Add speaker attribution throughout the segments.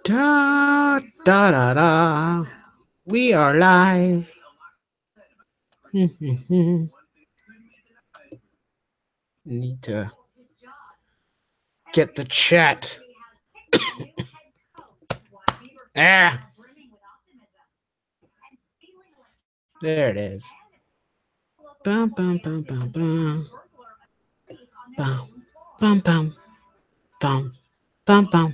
Speaker 1: Da da da da. We are live. Need to get the chat. Ah, there it is. Bum bum bum bum bum. Bum bum bum bum bum bum.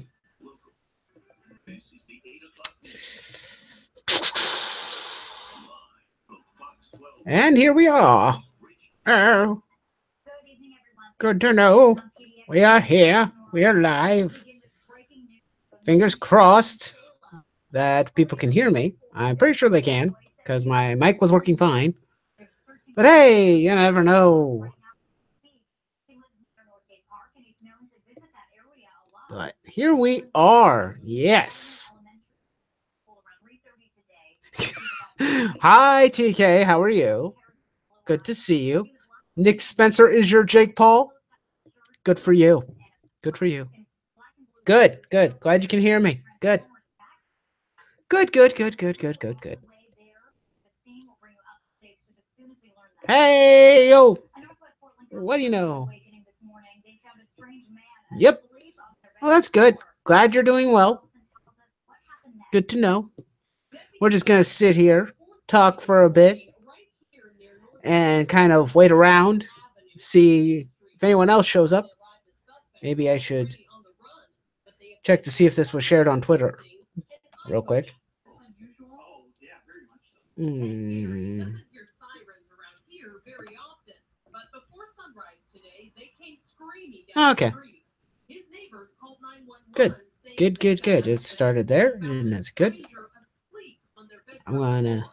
Speaker 1: And here we are. Oh, good to know. We are here. We are live. Fingers crossed that people can hear me. I'm pretty sure they can because my mic was working fine. But hey, you never know. But here we are. Yes. Hi, TK. How are you? Good to see you. Nick Spencer is your Jake Paul. Good for you. Good for you. Good, good. Glad you can hear me. Good. Good, good, good, good, good, good, good. Hey, yo. What do you know? Yep. Well, that's good. Glad you're doing well. Good to know. We're just going to sit here, talk for a bit, and kind of wait around, see if anyone else shows up. Maybe I should check to see if this was shared on Twitter real quick. Okay. Good. Good, good, good. It started there, and that's good. I'm gonna.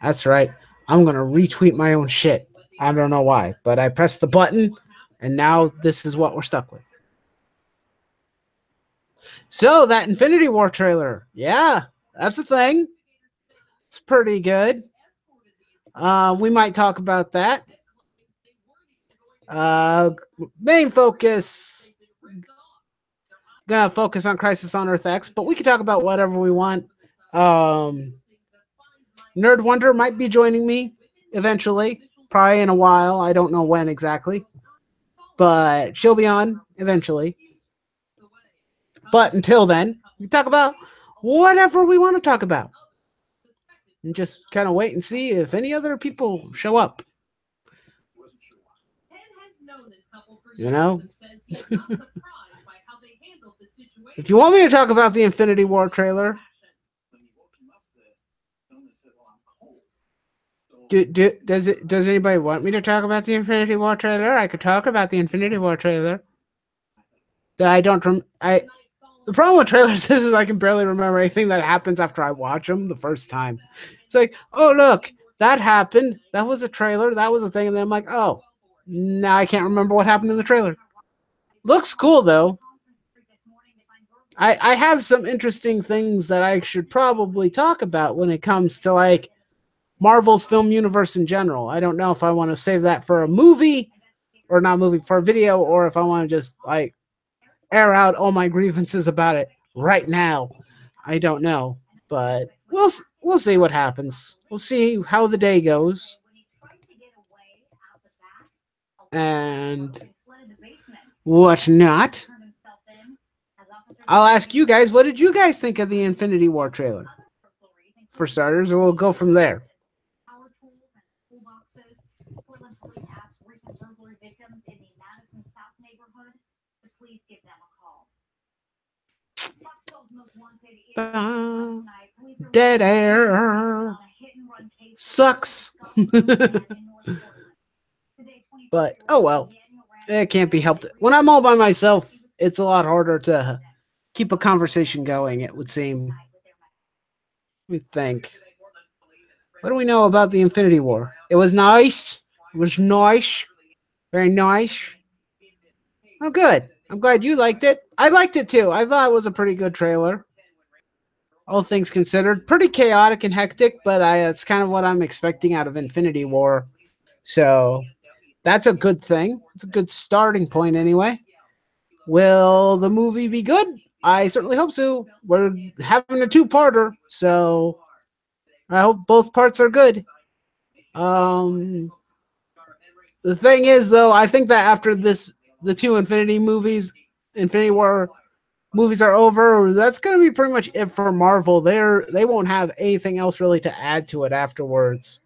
Speaker 1: That's right. I'm gonna retweet my own shit. I don't know why, but I pressed the button, and now this is what we're stuck with. So that Infinity War trailer, yeah, that's a thing. It's pretty good. We might talk about that. Main focus. Gonna focus on Crisis on Earth X, but we can talk about whatever we want. Nerd Wonder might be joining me eventually, probably in a while. I don't know when exactly, but she'll be on eventually. But until then, we talk about whatever we want to talk about, and just kind of wait and see if any other people show up. You know? If you want me to talk about the Infinity War trailer, does anybody want me to talk about the Infinity War trailer? I could talk about the Infinity War trailer. That I don't the problem with trailers is I can barely remember anything that happens after I watch them the first time. It's like, oh look, that happened. That was a trailer. That was a thing, and then I'm like, oh, now I can't remember what happened in the trailer. Looks cool though. I have some interesting things that I should probably talk about when it comes to like Marvel's film universe in general. I don't know if I want to save that for a movie or not movie for a video, or if I want to just like air out all my grievances about it right now. I don't know, but we'll see what happens. We'll see how the day goes. And what not. I'll ask you guys, what did you guys think of the Infinity War trailer? For starters, or we'll go from there. Dead air sucks. But oh well, it can't be helped. When I'm all by myself, it's a lot harder to keep a conversation going, it would seem. Let me think. What do we know about the Infinity War? It was nice. It was nice. Very nice. Oh, good. I'm glad you liked it. I liked it too. I thought it was a pretty good trailer. All things considered, pretty chaotic and hectic, but it's kind of what I'm expecting out of Infinity War. So that's a good thing. It's a good starting point anyway. Will the movie be good? I certainly hope so. We're having a two-parter, so I hope both parts are good. Um, the thing is, though, I think that after this, the two Infinity War movies are over, that's going to be pretty much it for Marvel. They won't have anything else really to add to it afterwards.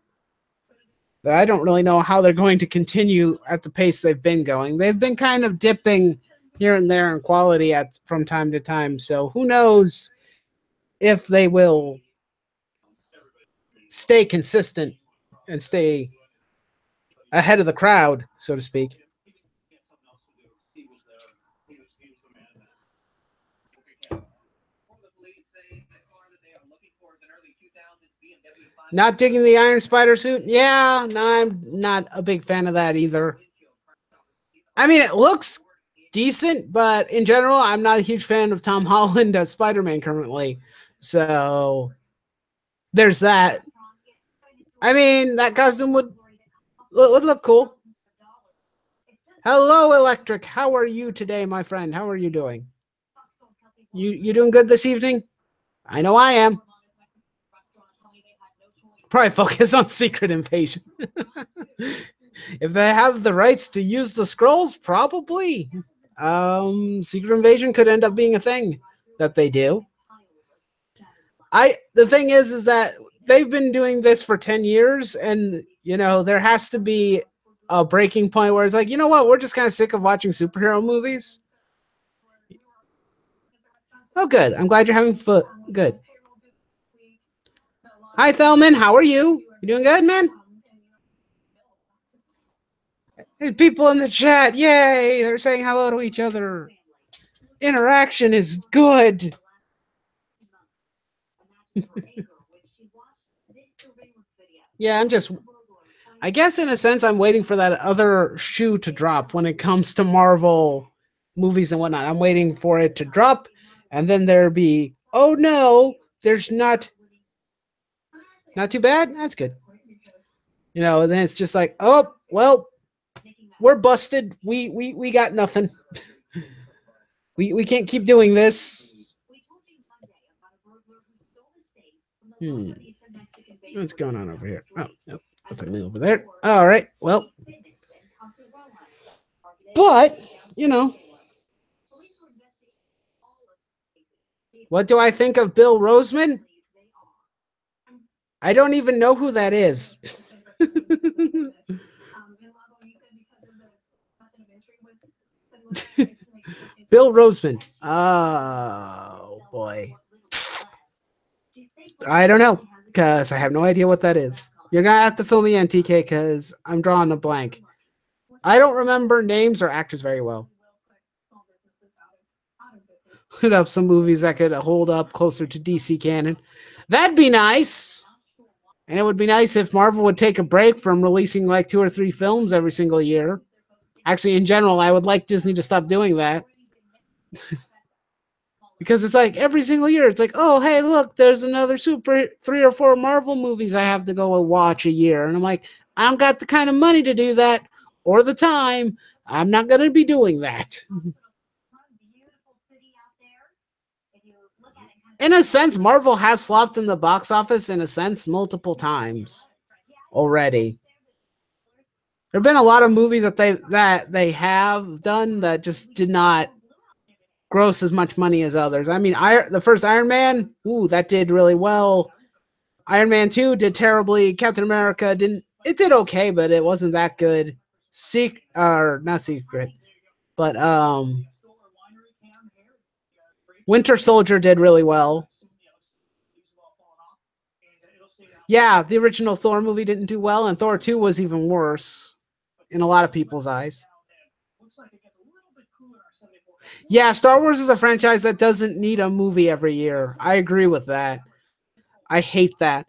Speaker 1: I don't really know how they're going to continue at the pace they've been going. They've been kind of dipping here and there in quality at from time to time. So who knows if they will stay consistent and stay ahead of the crowd, so to speak. Not digging the Iron Spider suit? Yeah, no, I'm not a big fan of that either. I mean, it looks decent, but in general, I'm not a huge fan of Tom Holland as Spider Man currently. So there's that. I mean, that costume would look cool. Hello, Electric. How are you today, my friend? How are you doing? You doing good this evening? I know I am. Probably focus on Secret Invasion. If they have the rights to use the scrolls, probably. Secret Invasion could end up being a thing that they do. The thing is that they've been doing this for 10 years, and there has to be a breaking point where it's like, you know what, we're just kind of sick of watching superhero movies. Oh, good. I'm glad you're having fun. Good. Hi, Thelman. How are you? You doing good, man? Hey, people in the chat. Yay. They're saying hello to each other. Interaction is good. Yeah, I guess in a sense, I'm waiting for that other shoe to drop when it comes to Marvel movies and whatnot. I'm waiting for it to drop, and then there be, oh no, there's not too bad. That's good. And then it's just like, oh well, we're busted. We got nothing. We can't keep doing this. Hmm. What's going on over here? Oh, nope. Nothing over there. All right. Well, but what do I think of Bill Roseman? I don't even know who that is. Bill Roseman. Oh boy. I don't know because I have no idea what that is. You're gonna have to fill me in, TK, because I'm drawing a blank. I don't remember names or actors very well. Put up some movies that could hold up closer to DC canon. That'd be nice. And it would be nice if Marvel would take a break from releasing like 2 or 3 films every single year. Actually, in general, I would like Disney to stop doing that. Because it's like every single year, it's like, oh, hey, look, there's another 3 or 4 Marvel movies I have to go watch a year. And I'm like, I don't got the kind of money to do that or the time. I'm not going to be doing that. In a sense, Marvel has flopped in the box office in a sense multiple times already. There have been a lot of movies that they have done that just did not gross as much money as others. I mean, the first Iron Man, that did really well. Iron Man 2 did terribly. Captain America did okay, but it wasn't that good. Not Secret, but Winter Soldier did really well. Yeah, the original Thor movie didn't do well, and Thor 2 was even worse in a lot of people's eyes. Yeah, Star Wars is a franchise that doesn't need a movie every year. I agree with that. I hate that.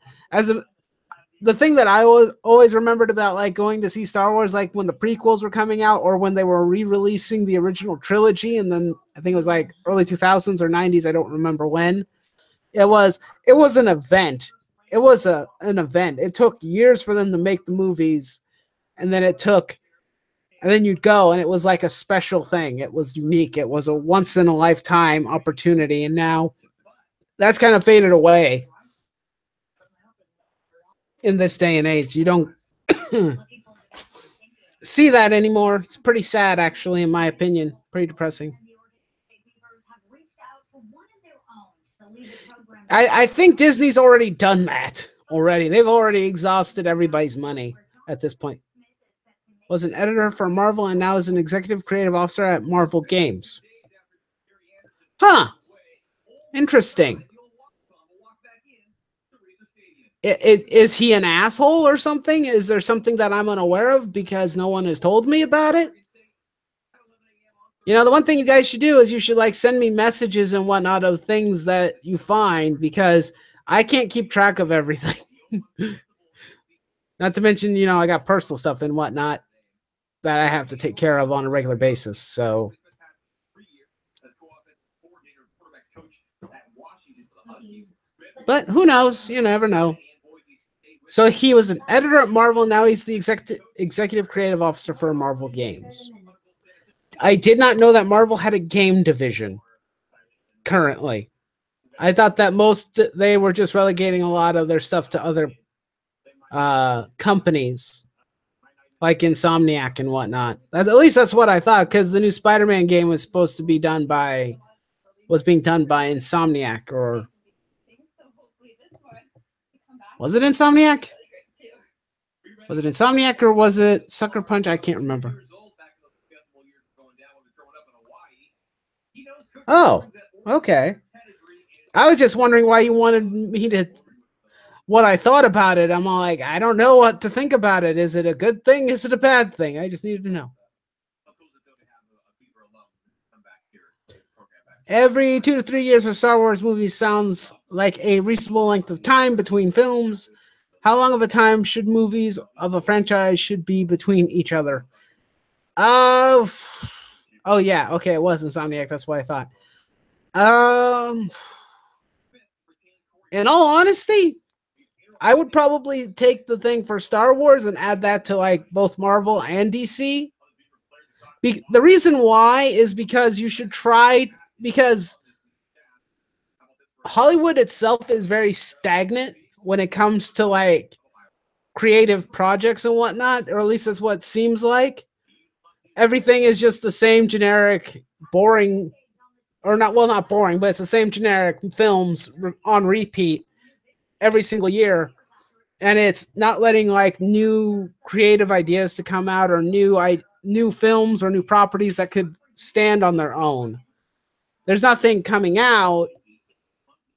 Speaker 1: The thing that I always remembered about like going to see Star Wars, like when the prequels were coming out or when they were re-releasing the original trilogy, and then I think it was like early 2000s or 90s. I don't remember when. It was an event. It was an event. It took years for them to make the movies, and then it took And then you'd go, and it was like a special thing. It was unique. It was a once in a lifetime opportunity. And now that's kind of faded away in this day and age. You don't see that anymore. It's pretty sad, actually, in my opinion. Pretty depressing. I think Disney's already done that already. They've already exhausted everybody's money at this point. Was an editor for Marvel and now is an executive creative officer at Marvel Games. Huh. Interesting. Is he an asshole or something? Is there something that I'm unaware of because no one has told me about it? You know, the one thing you guys should do is you should like send me messages and whatnot of things that you find because I can't keep track of everything. Not to mention, you know, I got personal stuff and whatnot that I have to take care of on a regular basis. So, but who knows? You never know. So he was an editor at Marvel. Now he's the executive creative officer for Marvel Games. I did not know that Marvel had a game division currently. I thought that most they were just relegating a lot of their stuff to other companies like Insomniac and whatnot. At least that's what I thought because the new Spider-Man game was supposed to be was being done by Insomniac, or was it Insomniac? Was it Insomniac or was it Sucker Punch? I can't remember. Oh, okay. I was just wondering why you wanted me to what I thought about it. I'm all like, I don't know what to think about it. Is it a good thing? Is it a bad thing? I just needed to know. Every 2 to 3 years for Star Wars movies sounds like a reasonable length of time between films. How long of a time should movies of a franchise should be between each other? Oh yeah, okay, it was Insomniac. That's what I thought. In all honesty, I would probably take the thing for Star Wars and add that to like both Marvel and DC. The reason why is because you should try because Hollywood itself is very stagnant when it comes to like creative projects and whatnot, or at least that's what it seems like. Everything is just the same generic, boring, or not, well, not boring, but it's the same generic films on repeat every single year. And it's not letting like new creative ideas to come out or new films or new properties that could stand on their own. There's nothing coming out.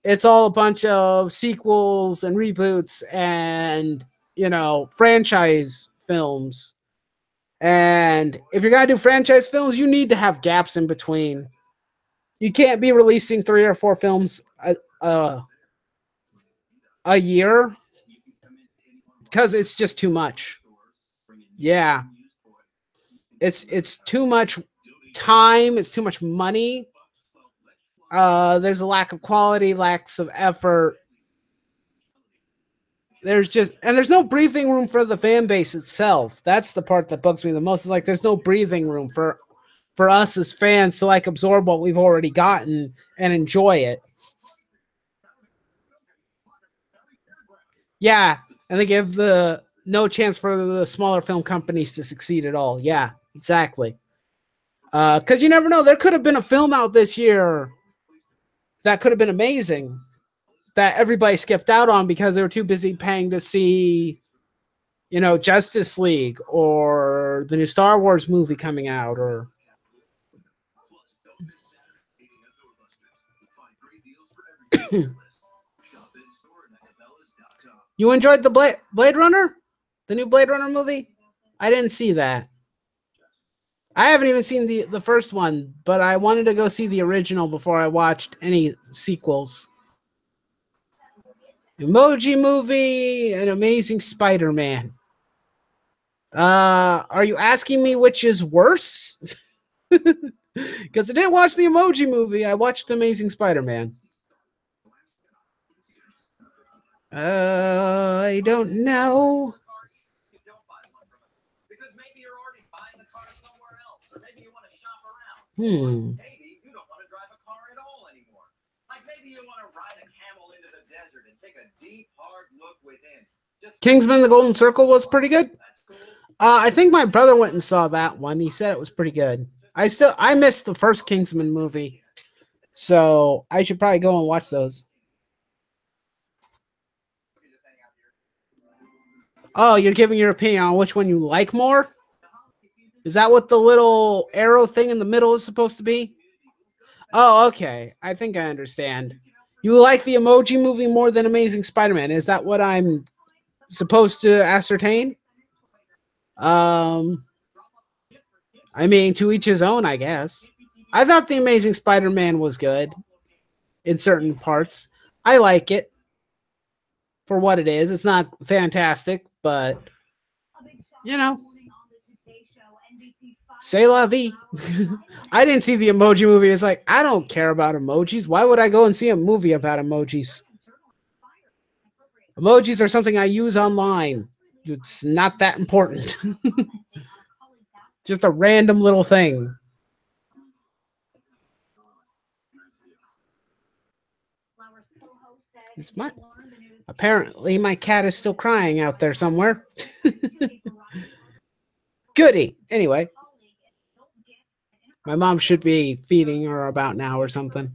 Speaker 1: It's all a bunch of sequels and reboots and, you know, franchise films. And if you're going to do franchise films, you need to have gaps in between. You can't be releasing 3 or 4 films a year because it's just too much. Yeah. It's too much time, it's too much money. There's a lack of quality, lacks of effort. There's no breathing room for the fan base itself. That's the part that bugs me the most. Is like there's no breathing room for us as fans to like absorb what we've already gotten and enjoy it. Yeah, and they give the no chance for the smaller film companies to succeed at all. Yeah, exactly. Because you never know. There could have been a film out this year that could have been amazing that everybody skipped out on because they were too busy paying to see, you know, Justice League or the new Star Wars movie coming out or. You enjoyed the Blade Runner? The new Blade Runner movie? I didn't see that. I haven't even seen the first one, but I wanted to go see the original before I watched any sequels. Emoji Movie and Amazing Spider-Man. Are you asking me which is worse? Because I didn't watch the Emoji Movie. I watched Amazing Spider-Man. I don't know. Hmm. Kingsman: The Golden Circle was pretty good. I think my brother went and saw that one. He said it was pretty good. I missed the first Kingsman movie, so I should probably go and watch those. Oh, you're giving your opinion on which one you like more? Is that what the little arrow thing in the middle is supposed to be? Oh, okay. I think I understand. You like the Emoji Movie more than Amazing Spider-Man. Is that what I'm supposed to ascertain? Um, I mean, to each his own, I guess. I thought the Amazing Spider-Man was good in certain parts. I like it for what it is. It's not fantastic, but you know, say la vie. I didn't see the Emoji Movie. It's like I don't care about emojis. Why would I go and see a movie about emojis? Emojis are something I use online. It's not that important. Just a random little thing. It's my apparently my cat is still crying out there somewhere. Goody. Anyway, my mom should be feeding her about now or something.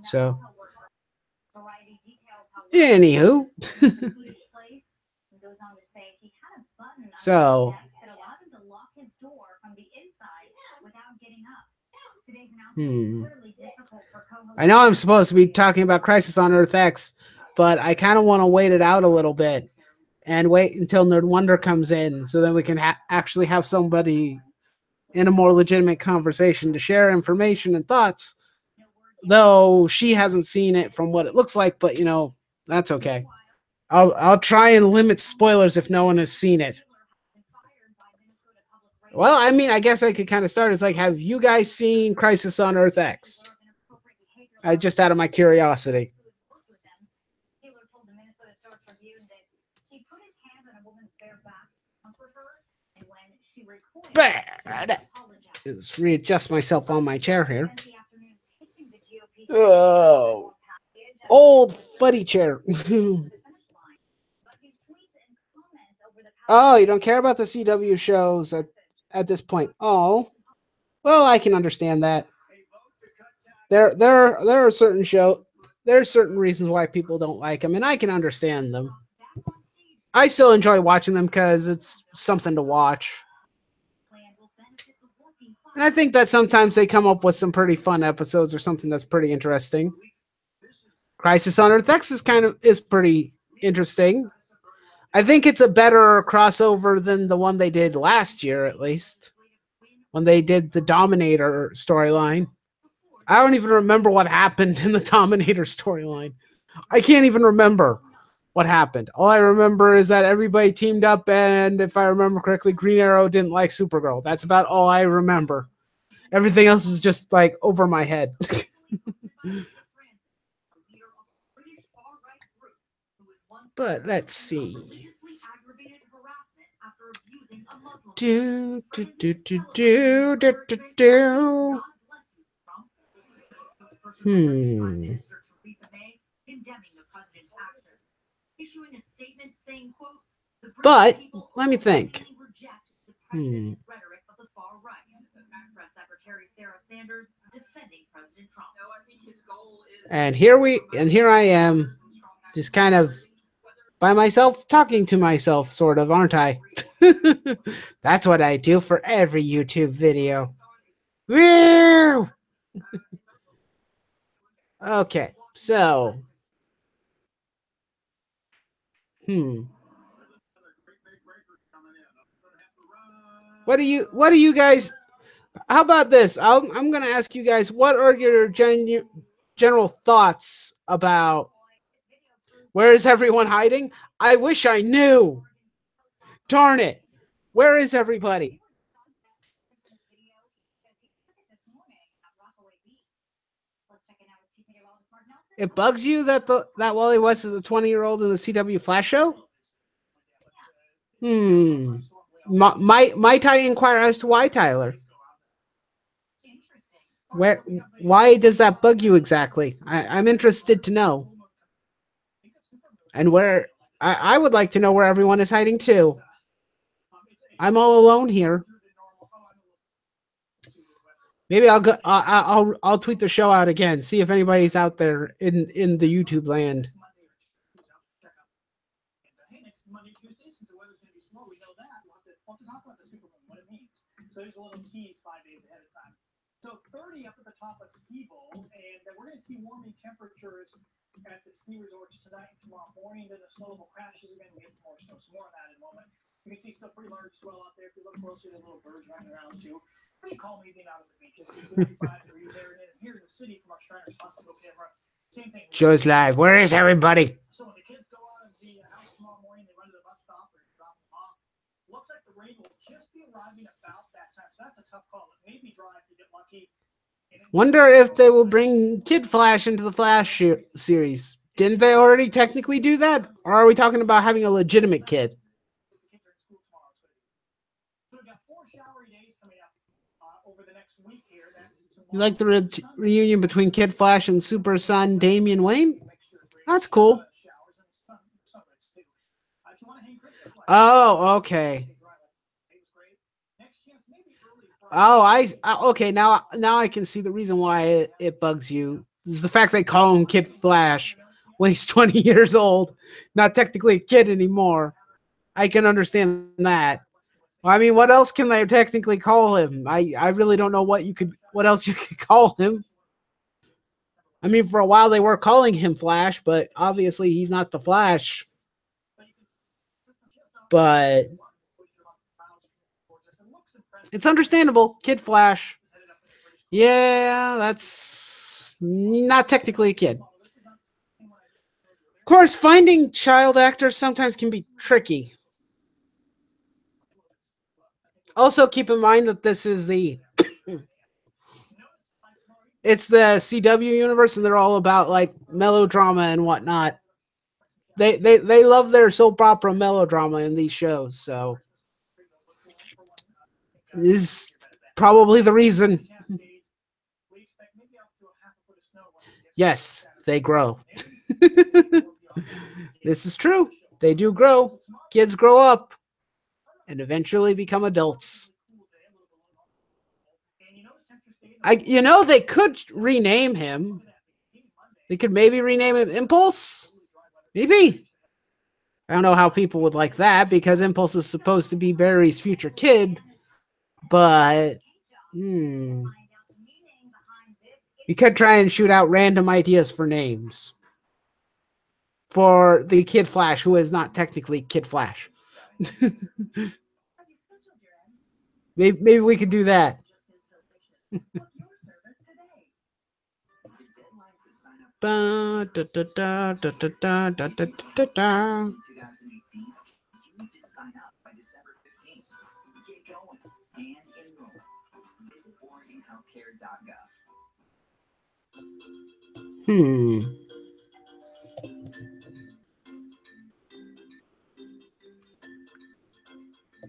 Speaker 1: So, anywho, so hmm. I know I'm supposed to be talking about Crisis on Earth X, but I kind of want to wait it out a little bit and wait until Nerd Wonder comes in, so then we can actually have somebody in a more legitimate conversation to share information and thoughts. Though she hasn't seen it from what it looks like, but you know that's okay. I'll try and limit spoilers if no one has seen it. Well, I mean, I guess I could kind of start. It's like, have you guys seen Crisis on Earth X? I just out of my curiosity. Bad. Let's readjust myself on my chair here. Oh, old fuddy chair. Oh, you don't care about the CW shows at this point. Oh, well, I can understand that. There are certain reasons why people don't like them, and I can understand them. I still enjoy watching them because it's something to watch. And I think that sometimes they come up with some pretty fun episodes or something that's pretty interesting. Crisis on Earth X is pretty interesting. I think it's a better crossover than the one they did last year, at least, when they did the Dominator storyline. I don't even remember what happened in the Dominator storyline. I can't even remember what happened. All I remember is that everybody teamed up, and if I remember correctly, Green Arrow didn't like Supergirl. That's about all I remember. Everything else is just like over my head. But let's see. Do, do, do, do, do, do, do, do. But let me think. And here I am, just kind of by myself, talking to myself, sort of, aren't I? That's what I do for every YouTube video. Woo! Okay, so what do you guys? How about this? I'm gonna ask you guys, what are your general thoughts about where is everyone hiding? I wish I knew. Darn it! Where is everybody? It bugs you that that Wally West is a 20-year-old in the CW Flash show? Might I inquire as to why, Tyler? Where? Why does that bug you exactly? I'm interested to know. And where? I would like to know where everyone is hiding too. I'm all alone here. Maybe I'll go. I'll tweet the show out again. See if anybody's out there in the YouTube land. Joe's live. Where is everybody? Wonder if they will bring Kid Flash into the Flash series. Didn't they already technically do that? Or are we talking about having a legitimate kid? You like the reunion between Kid Flash and Super Son Damian Wayne? That's cool. Oh, okay. Oh, okay. Now I can see the reason why it bugs you. This is the fact they call him Kid Flash when he's 20 years old, not technically a kid anymore. I can understand that. I mean, what else can they technically call him? I really don't know what else you could call him. I mean, for a while they were calling him Flash, but obviously he's not the Flash. But it's understandable. Kid Flash. Yeah, that's not technically a kid. Of course, finding child actors sometimes can be tricky. Also, keep in mind that this is it's the CW universe, and they're all about like melodrama and whatnot. They love their soap opera melodrama in these shows, so this is probably the reason. Yes, they grow. This is true. They do grow. Kids grow up and eventually become adults. They could rename him. They could maybe rename him Impulse. Maybe. I don't know how people would like that because Impulse is supposed to be Barry's future kid, but you could try and shoot out random ideas for names for the Kid Flash, who is not technically Kid Flash. Maybe we could do that.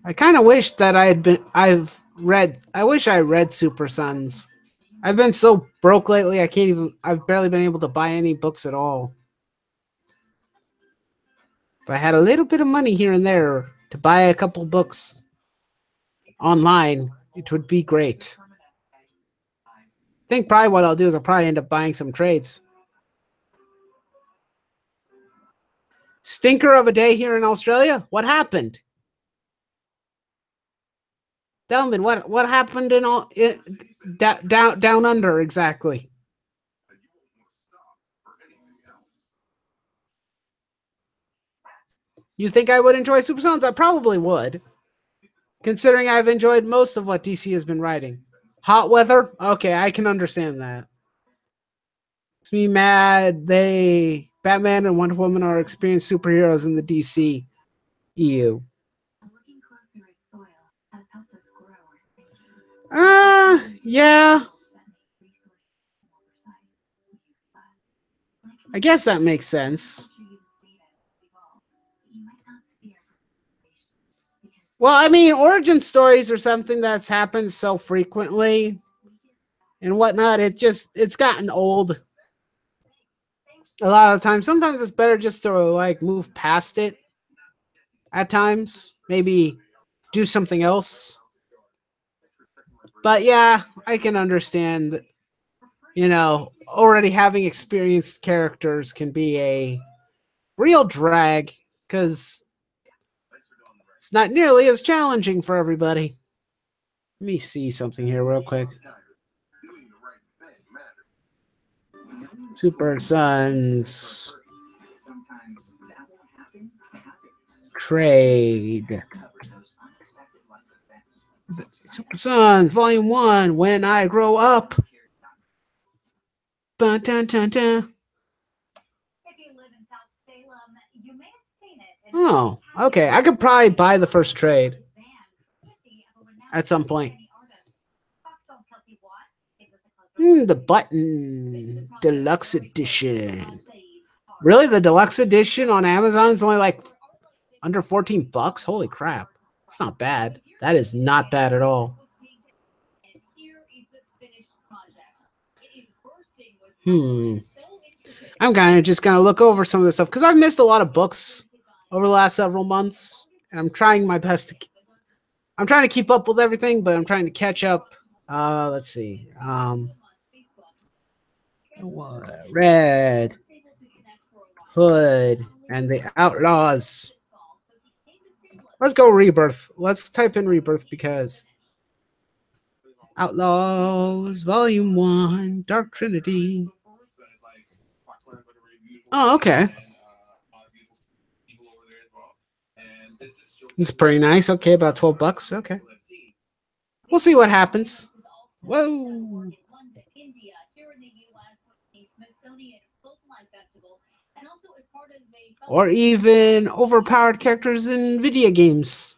Speaker 1: I kind of wish that I wish I read Super Sons. I've been so broke lately. I've barely been able to buy any books at all. If I had a little bit of money here and there to buy a couple books online, it would be great. I think probably what I'll do is I'll probably end up buying some trades. Stinker of a day here in Australia? What happened? Delman, what happened down under exactly? You think I would enjoy Super Sons? I probably would, considering I've enjoyed most of what DC has been writing. Hot weather? Okay, I can understand that. It's me mad. Batman and Wonder Woman are experienced superheroes in the DC EU. Yeah. I guess that makes sense. Well, I mean, origin stories are something that's happened so frequently and whatnot. It's gotten old a lot of times. Sometimes it's better just to like move past it. At times, maybe do something else. But yeah, I can understand that, already having experienced characters can be a real drag because it's not nearly as challenging for everybody. Let me see something here real quick. Super Sons trade. Super Sons Volume 1. When I grow up. Dun, dun, dun, dun. Oh, okay. I could probably buy the first trade at some point. The button deluxe edition. Really, the deluxe edition on Amazon is only like under $14. Holy crap! It's not bad. That is not bad at all. I'm kind of just gonna look over some of this stuff because I've missed a lot of books over the last several months, and I'm trying my best to. I'm trying to keep up with everything, but I'm trying to catch up. Let's see. Red Hood and the Outlaws. Let's go Rebirth. Let's type in Rebirth because Outlaws Volume 1, Dark Trinity. Oh, okay. It's pretty nice. Okay, about $12. Okay. We'll see what happens. Whoa. Or even overpowered characters in video games.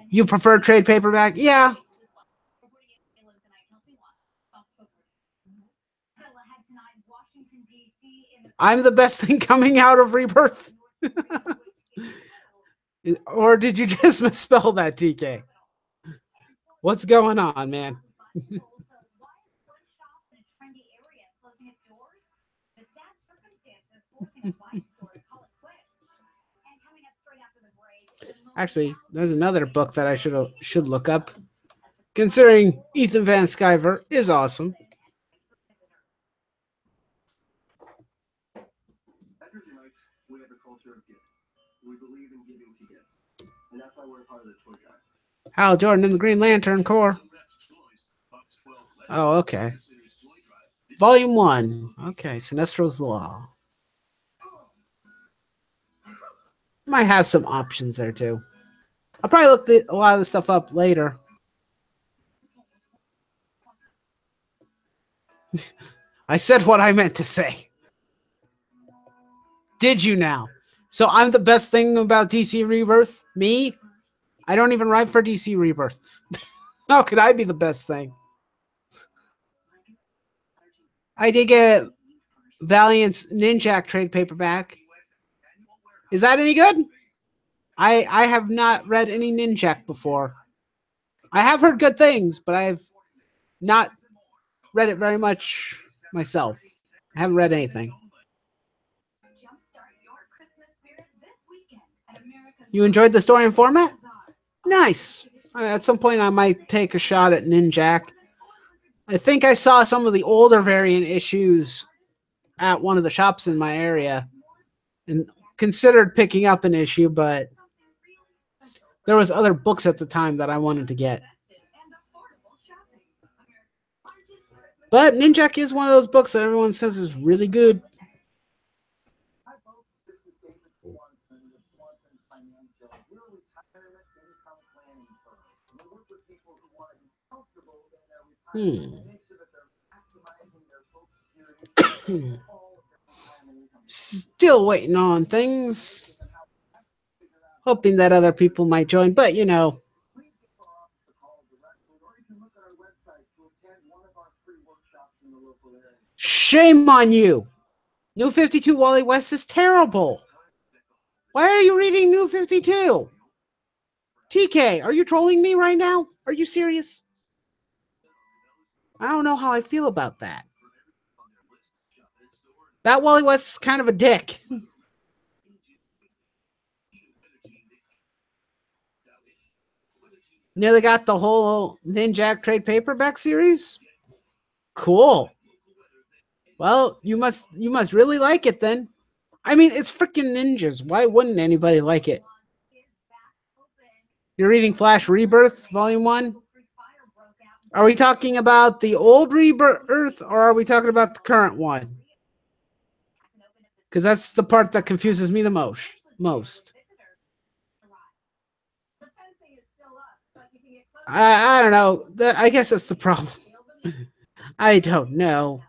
Speaker 1: You prefer trade paperback? Yeah. I'm the best thing coming out of Rebirth. Or did you just misspell that, TK? What's going on, man? Actually, there's another book that I should look up. Considering Ethan Van Sciver is awesome. Hal Jordan and the Green Lantern Corps. Oh, okay. Volume 1. Okay, Sinestro's Law. Might have some options there too. I'll probably look a lot of the stuff up later. I said what I meant to say. Did you now? So I'm the best thing about DC Rebirth? Me? I don't even write for DC Rebirth. How could I be the best thing? I did get Valiant's Ninjak trade paperback. Is that any good? I have not read any Ninjak before. I have heard good things, but I've not read it very much myself. I haven't read anything. You enjoyed the story and format? Nice. At some point, I might take a shot at Ninjak. I think I saw some of the older variant issues at one of the shops in my area and considered picking up an issue, but there was other books at the time that I wanted to get. But Ninjak is one of those books that everyone says is really good. Still waiting on things. Hoping that other people might join, but you know. Shame on you. New 52 Wally West is terrible. Why are you reading New 52? TK, are you trolling me right now? Are you serious? I don't know how I feel about that. That Wally West is kind of a dick. Nearly got the whole Ninjak trade paperback series. Cool. Well, you must really like it then. I mean, it's freaking ninjas. Why wouldn't anybody like it? You're reading Flash Rebirth, Volume 1? Are we talking about the old Rebirth or are we talking about the current one? Because that's the part that confuses me the most. I don't know. I guess that's the problem. I don't know.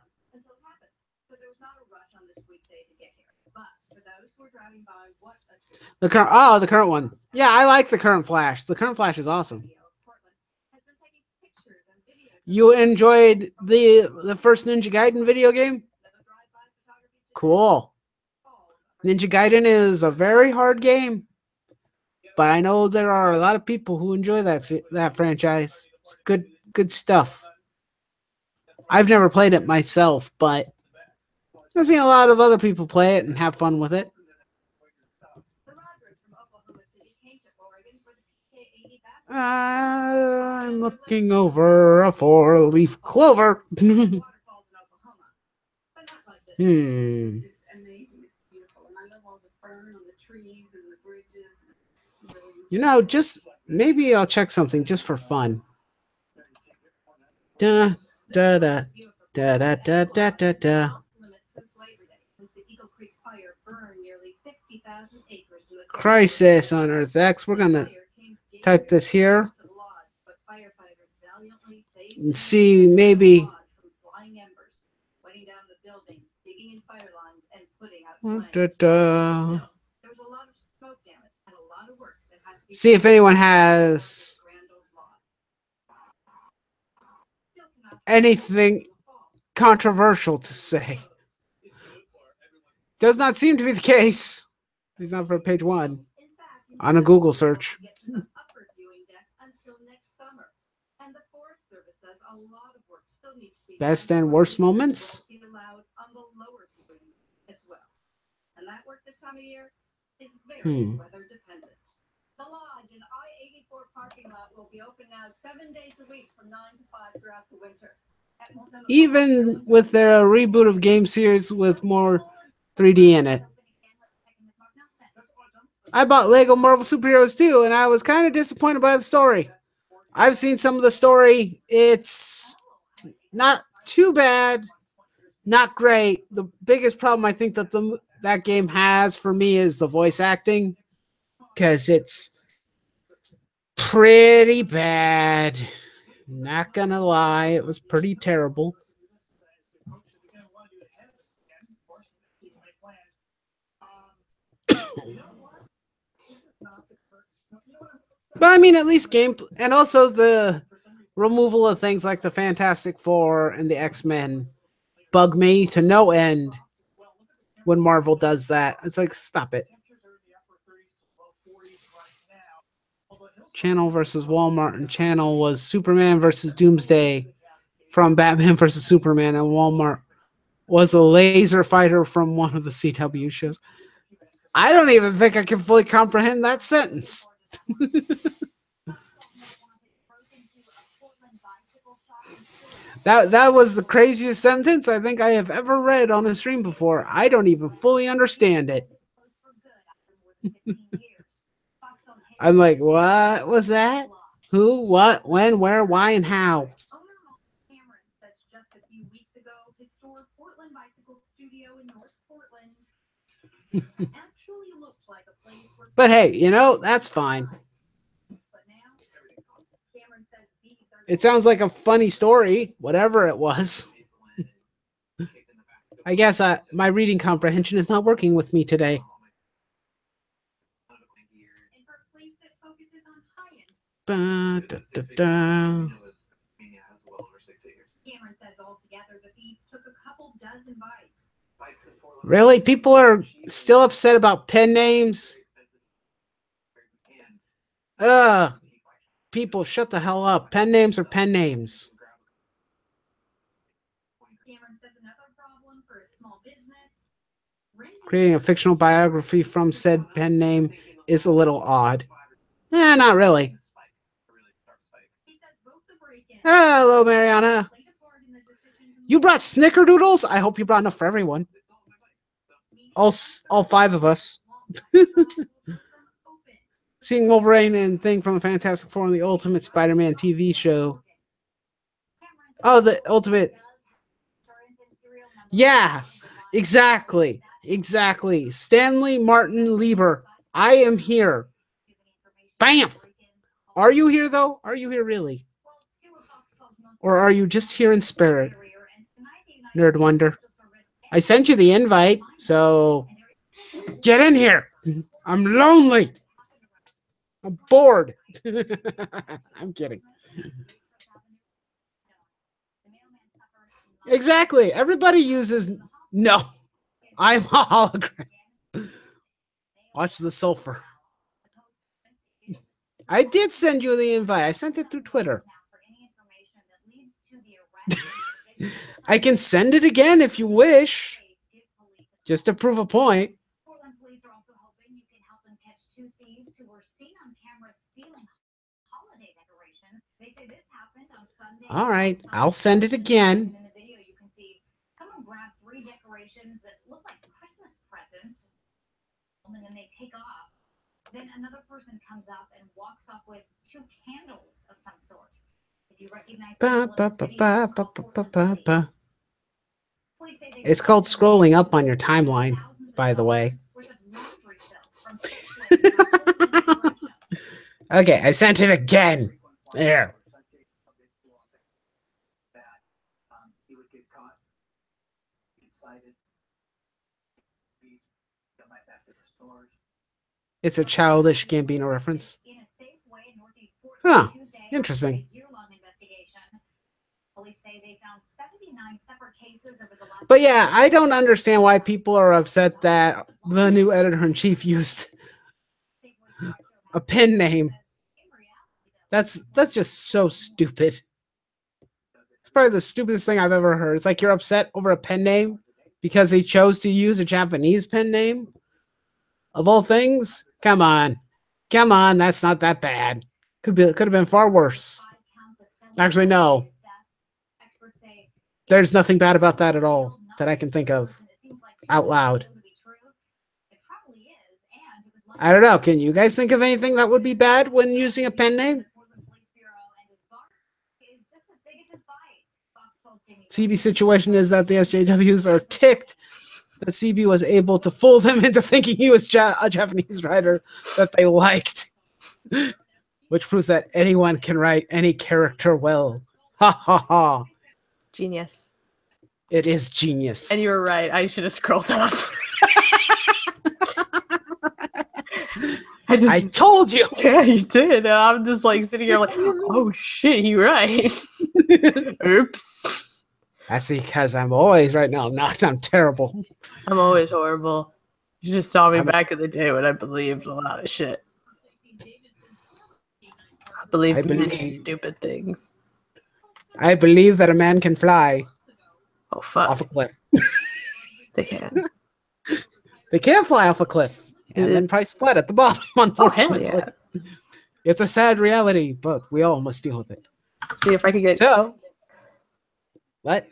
Speaker 1: The current one. Yeah, I like the current Flash. The current Flash is awesome. You enjoyed the first Ninja Gaiden video game? Cool. Ninja Gaiden is a very hard game, but I know there are a lot of people who enjoy that franchise. It's good stuff. I've never played it myself, but I've seen a lot of other people play it and have fun with it. I'm looking over a 4-leaf clover. You know, just maybe I'll check something just for fun. Da da da da da da da da da. Crisis on Earth X. We're gonna type this here and see maybe. Da, da. See if anyone has anything controversial to say. Does not seem to be the case. He's not for page 1 on a Google search. Best and worst moments?
Speaker 2: The lodge and I-84 parking lot will be open now 7 days a week from 9 to 5 throughout the winter.
Speaker 1: Even with their reboot of game series with more 3D in it. I bought Lego Marvel Superheroes too, and I was kind of disappointed by the story. I've seen some of the story. It's not too bad, not great. The biggest problem I think that that game has for me is the voice acting, because it's pretty bad. Not gonna lie, it was pretty terrible. But I mean, at least game, and also the removal of things like the Fantastic Four and the X-Men bug me to no end when Marvel does that. It's like, stop it. Channel versus Walmart, and Channel was Superman versus Doomsday from Batman versus Superman, and Walmart was a laser fighter from one of the CW shows. I don't even think I can fully comprehend that sentence. That was the craziest sentence I think I have ever read on a stream before. I don't even fully understand it. I'm like, what was that? Who, what, when, where, why, and how? But hey, you know, that's fine. It sounds like a funny story, whatever it was. I guess my reading comprehension is not working with me today. Ba, da, da, da. Really? People are still upset about pen names? People, shut the hell up. Pen names are pen names.
Speaker 2: Cameron says another problem for a small business.
Speaker 1: Creating a fictional biography from said pen name is a little odd. Not really.
Speaker 2: He says both the break-in
Speaker 1: Hello, Mariana.
Speaker 2: played a part in the decisions
Speaker 1: You brought snickerdoodles? I hope you brought enough for everyone. All 5 of us. Seeing Wolverine and Thing from the Fantastic Four on the Ultimate Spider-Man TV show. Oh, the Ultimate. Yeah, exactly. Exactly. Stanley Martin Lieber. I am here. Bamf! Are you here, though? Are you here, really? Or are you just here in spirit? Nerd Wonder. I sent you the invite, so get in here. I'm lonely. I'm bored. I'm kidding. Exactly. Everybody uses... No. I'm a hologram. Watch the sulfur. I did send you the invite. I sent it through Twitter. I can send it again if you wish. Just to prove a point.
Speaker 2: Portland police are also hoping you can help them catch 2 thieves who were seen on camera stealing holiday decorations. They say this happened on Sunday.
Speaker 1: All right, I'll send it again.
Speaker 2: In the video, you can see someone grab 3 decorations that look like Christmas presents, and then they take off. Then another person comes up and walks off with 2 candles of some sort. If you recognize
Speaker 1: It's called scrolling up on your timeline, by the way. Okay, I sent it again. There. It's a childish Gambino reference. Huh. Interesting. But yeah, I don't understand why people are upset that the new editor-in-chief used a pen name. That's just so stupid. It's probably the stupidest thing I've ever heard. It's like you're upset over a pen name because he chose to use a Japanese pen name? Of all things? Come on. Come on, that's not that bad. Could have been far worse. Actually, no. There's nothing bad about that at all that I can think of out loud. I don't know. Can you guys think of anything that would be bad when using a pen name? CB's situation is that the SJWs are ticked that CB was able to fool them into thinking he was a Japanese writer that they liked. Which proves that anyone can write any character well. Ha ha ha.
Speaker 3: Genius.
Speaker 1: It is genius.
Speaker 3: And you were right. I should have scrolled up.
Speaker 1: I told you.
Speaker 3: Yeah, you did. And I'm just like sitting here like, oh shit, you're right. Oops.
Speaker 1: That's because I'm always right now. I'm terrible.
Speaker 3: I'm always horrible. You just saw me back in the day when I believed a lot of shit. I believe many stupid things.
Speaker 1: I believe that a man can fly.
Speaker 3: Oh fuck!
Speaker 1: Off a cliff.
Speaker 3: They can.
Speaker 1: They can fly off a cliff and then probably split at the bottom. Unfortunately,
Speaker 3: oh, hell yeah.
Speaker 1: It's a sad reality, but we all must deal with it.
Speaker 3: See if I could get.
Speaker 1: So, what?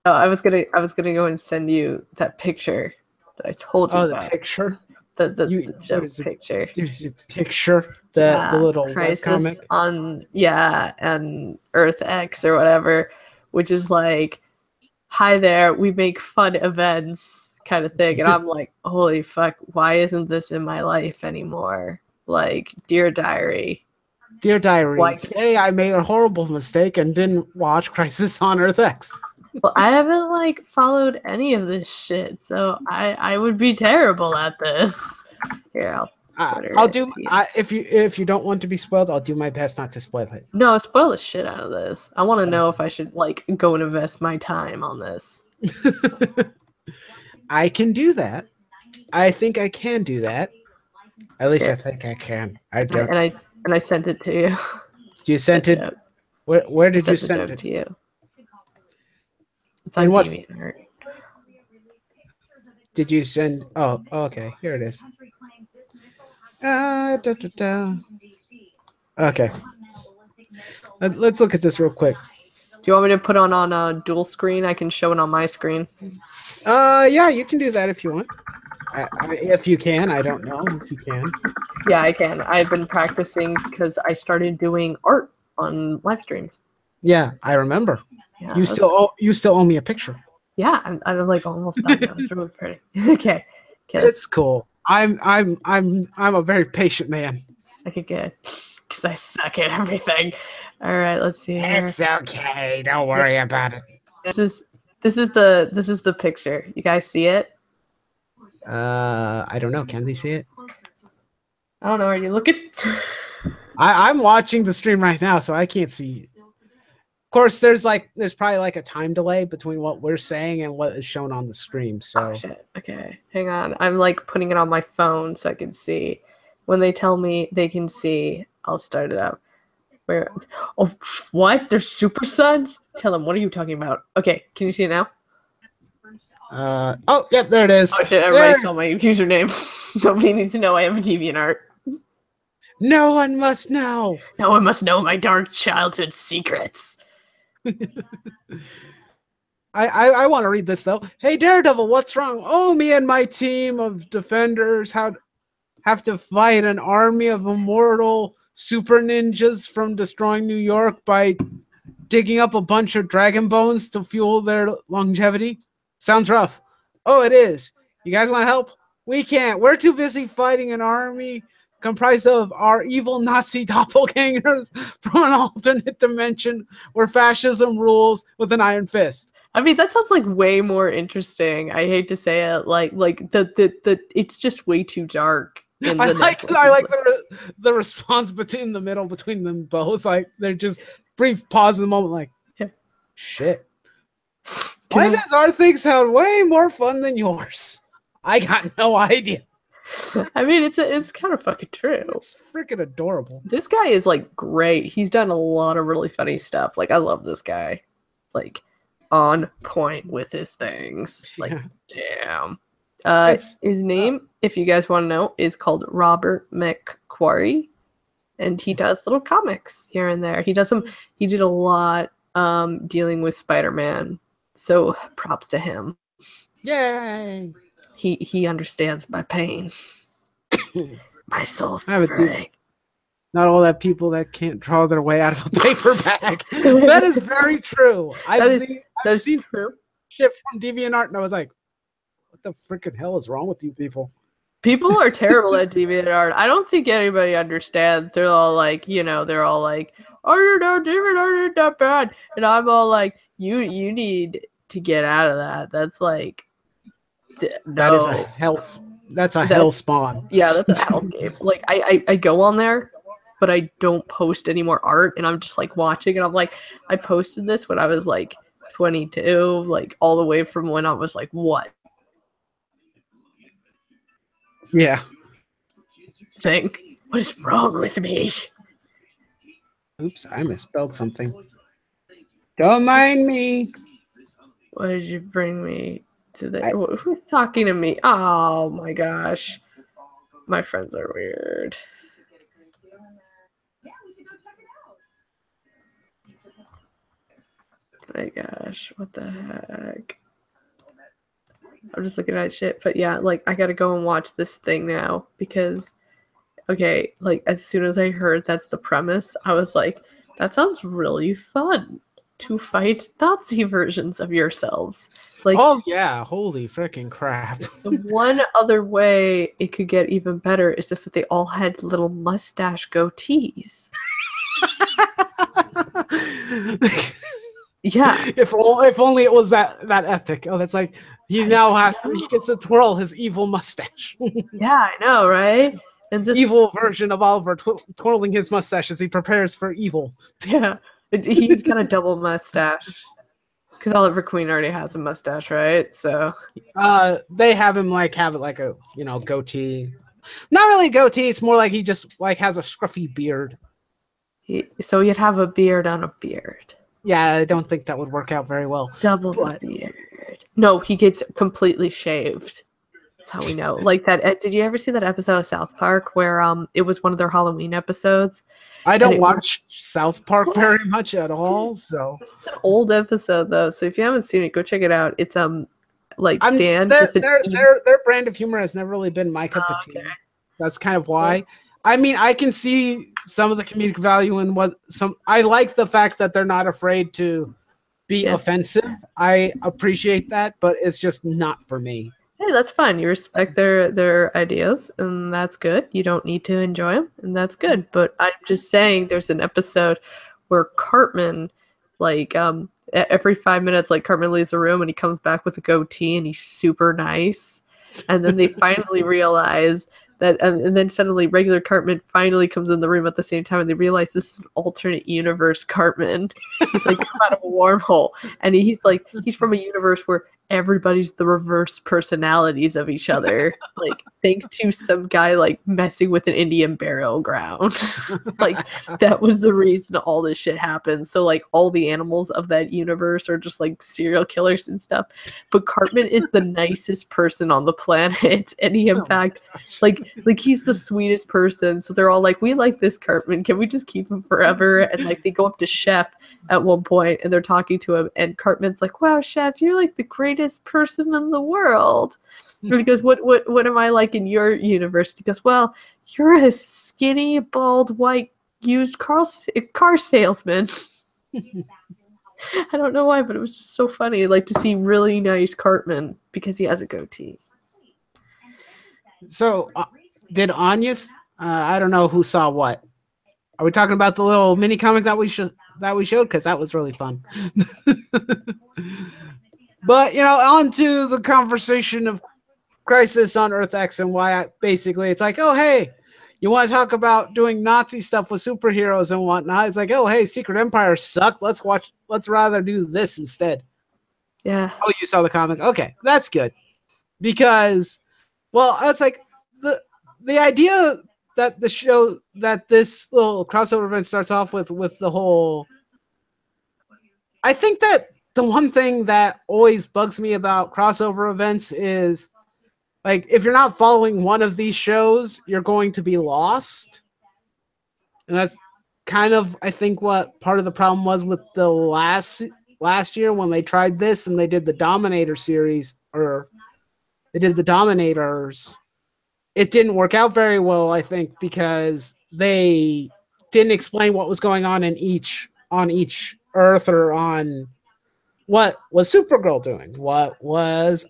Speaker 3: Oh, I was gonna go and send you that picture that I told you about.
Speaker 1: The picture.
Speaker 3: The joke picture.
Speaker 1: There's a picture. The little
Speaker 3: Crisis on and Earth X or whatever, which is like, hi there, we make fun events kind of thing, and I'm like, holy fuck, why isn't this in my life anymore? Like, Dear Diary.
Speaker 1: Dear Diary, today I made a horrible mistake and didn't watch Crisis on Earth X.
Speaker 3: Well, I haven't like followed any of this shit, so I would be terrible at this. Here, I'll do. If you don't want to be spoiled, I'll do my best not to spoil it. No, spoil the shit out of this. I want to know if I should like go and invest my time on this.
Speaker 1: I can do that. I think I can do that. At least I think I can. I don't.
Speaker 3: and I sent it to you.
Speaker 1: You sent it. Where did you send it
Speaker 3: to you? It's
Speaker 1: on
Speaker 3: on
Speaker 1: what?
Speaker 3: DeviantArt.
Speaker 1: Did you send? Oh, okay. Here it is. Da, da, da. Okay. Let's look at this real quick.
Speaker 3: Do you want me to put on a dual screen? I can show it on my screen.
Speaker 1: Yeah, you can do that if you want. If you can, I don't know if you can.
Speaker 3: Yeah, I can. I've been practicing because I started doing art on live streams.
Speaker 1: Yeah, I remember.
Speaker 3: Yeah,
Speaker 1: you still owe me a picture.
Speaker 3: Yeah, I'm like almost done. It's really pretty. Okay.
Speaker 1: It's cool. I'm a very patient man.
Speaker 3: Okay, good. Because I suck at everything. All right, let's see here.
Speaker 1: It's okay. Don't worry about it.
Speaker 3: This is the picture. You guys see it?
Speaker 1: I don't know. Can they see it?
Speaker 3: I don't know. Are you looking?
Speaker 1: I'm watching the stream right now, so I can't see. Of course, there's probably like a time delay between what we're saying and what is shown on the stream. So
Speaker 3: oh, shit. Okay, hang on. I'm like putting it on my phone so I can see. When they tell me they can see, I'll start it up. Where? Oh, what? They're super suns? Tell them. What are you talking about? Okay, can you see it now?
Speaker 1: Oh, yep, there it is.
Speaker 3: Oh shit! Everybody saw my username. Nobody needs to know I have a DeviantArt.
Speaker 1: No one must know.
Speaker 3: No one must know my dark childhood secrets.
Speaker 1: I want to read this though. Hey Daredevil, what's wrong? Oh, me and my team of defenders have to fight an army of immortal super ninjas from destroying New York by digging up a bunch of dragon bones to fuel their longevity. Sounds rough. Oh, it is. You guys want to help? We can't. We're too busy fighting an army comprised of our evil Nazi doppelgangers from an alternate dimension where fascism rules with an iron fist.
Speaker 3: I mean, that sounds like way more interesting. I hate to say it, like the it's just way too dark.
Speaker 1: I like the response between them both. Like they're just brief pause in the moment, like, yeah. Shit. Why does our thing sound way more fun than yours? I got no idea.
Speaker 3: I mean, it's kind of fucking true.
Speaker 1: It's freaking adorable.
Speaker 3: This guy is like great. He's done a lot of really funny stuff. Like I love this guy. Like on point with his things. Like damn. His name, if you guys want to know, is called Robert McQuarrie, and he does little comics here and there. He did a lot dealing with Spider-Man. So props to him.
Speaker 1: Yay!
Speaker 3: He understands my pain. My soul's free.
Speaker 1: Not all that people that can't draw their way out of a paper bag. That is very true. I've seen
Speaker 3: true.
Speaker 1: Shit from DeviantArt, and I was like, what the freaking hell is wrong with you people?
Speaker 3: People are terrible at DeviantArt. I don't think anybody understands. They're all like, they're all like, oh, DeviantArt ain't that bad. And I'm all like, you need to get out of that. That's like,
Speaker 1: that is a hell. That's a hell spawn.
Speaker 3: Yeah, that's a hellscape. Like I go on there, but I don't post any more art, and I'm just like watching, and I'm like, I posted this when I was like 22, like all the way from when I was like what?
Speaker 1: Yeah.
Speaker 3: What is wrong with me?
Speaker 1: Oops, I misspelled something. Don't mind me.
Speaker 3: Why did you bring me to the... Who's talking to me? Oh my gosh. My friends are weird. My gosh, what the heck? I'm just looking at shit, but yeah, like I gotta go and watch this thing now because, okay, like as soon as I heard that's the premise, I was like, that sounds really fun to fight Nazi versions of yourselves. Like,
Speaker 1: oh yeah, holy freaking crap!
Speaker 3: The one other way it could get even better is if they all had little mustache goatees. Yeah.
Speaker 1: If only it was that epic. Oh, that's like he gets to twirl his evil mustache.
Speaker 3: Yeah, I know, right? And just
Speaker 1: evil version of Oliver twirling his mustache as he prepares for evil.
Speaker 3: Yeah, he's got a double mustache because Oliver Queen already has a mustache, right? So
Speaker 1: they have him have it like a goatee, not really a goatee. It's more like he just like has a scruffy beard.
Speaker 3: So you'd have a beard on a beard.
Speaker 1: Yeah, I don't think that would work out very well.
Speaker 3: Double beard. No, he gets completely shaved. That's how we know. Like that. Did you ever see that episode of South Park where it was one of their Halloween episodes?
Speaker 1: I don't watch South Park very much at all, so
Speaker 3: it's an old episode though. So if you haven't seen it, go check it out. It's like Stan.
Speaker 1: Their brand of humor has never really been my cup of tea. Okay. That's kind of why. I mean, I can see some of the comedic value in what some. I like the fact that they're not afraid to be offensive. I appreciate that, but it's just not for me.
Speaker 3: Hey, that's fine. You respect their ideas, and that's good. You don't need to enjoy them, and that's good. But I'm just saying, there's an episode where Cartman, like, every 5 minutes, like, Cartman leaves the room, and he comes back with a goatee, and he's super nice. And then they finally realize that, and then suddenly regular Cartman finally comes in the room at the same time, and they realize this is an alternate universe Cartman. He's like out of a wormhole, and he's from a universe where everybody's the reverse personalities of each other. Like, thanks to some guy like messing with an Indian burial ground. Like, that was the reason all this shit happened. So like all the animals of that universe are just like serial killers and stuff. But Cartman is the nicest person on the planet. And he in fact like he's the sweetest person. So they're all like, we like this Cartman. Can we just keep him forever? And like they go up to Chef at one point and they're talking to him, and Cartman's like, wow, Chef, you're like the greatest person in the world. And he goes, what am I like in your universe? He goes, well, you're a skinny, bald, white, used car salesman. I don't know why, but it was just so funny, like, to see really nice Cartman because he has a goatee.
Speaker 1: So did Anya's I don't know who saw what. Are we talking about the little mini comic that we showed? Because that was really fun. But, on to the conversation of Crisis on Earth X and why basically it's like, oh, hey, you want to talk about doing Nazi stuff with superheroes and whatnot? It's like, oh, hey, Secret Empire sucked. Let's rather do this instead.
Speaker 3: Yeah.
Speaker 1: Oh, you saw the comic? Okay, that's good. Because, well, it's like the idea that this little crossover event starts off with the whole. I think that the one thing that always bugs me about crossover events is, like, if you're not following one of these shows, you're going to be lost. And that's kind of, I think, what part of the problem was with the last year when they tried this and they did the Dominator series, or they did the Dominators. It didn't work out very well, I think, because they didn't explain what was going on each Earth, or on what was Supergirl doing, what was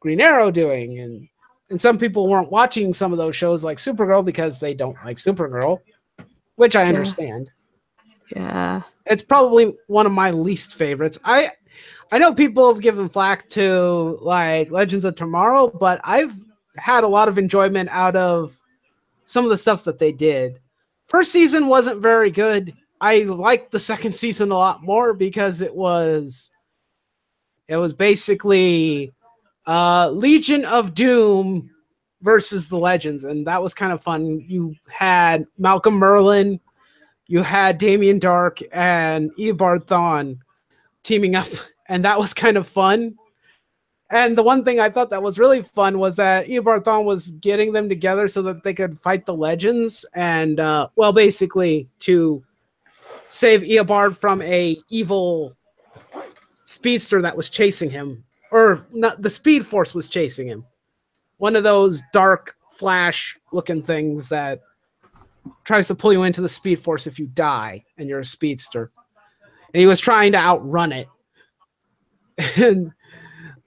Speaker 1: Green Arrow doing, and some people weren't watching some of those shows like Supergirl because they don't like Supergirl, which I understand.
Speaker 3: Yeah.
Speaker 1: It's probably one of my least favorites. I know people have given flack to like Legends of Tomorrow, but I've had a lot of enjoyment out of some of the stuff that they did. First season wasn't very good. I liked the second season a lot more because it was basically Legion of Doom versus the Legends, and that was kind of fun. You had Malcolm Merlin, you had Damien Dark, and Eobard Thawne teaming up, and that was kind of fun. And the one thing I thought that was really fun was that Eobard Thawne was getting them together so that they could fight the Legends, and basically to save Eobard from a evil speedster that was chasing him, or not, the Speed Force was chasing him. One of those dark Flash looking things that tries to pull you into the Speed Force if you die and you're a speedster. And he was trying to outrun it. And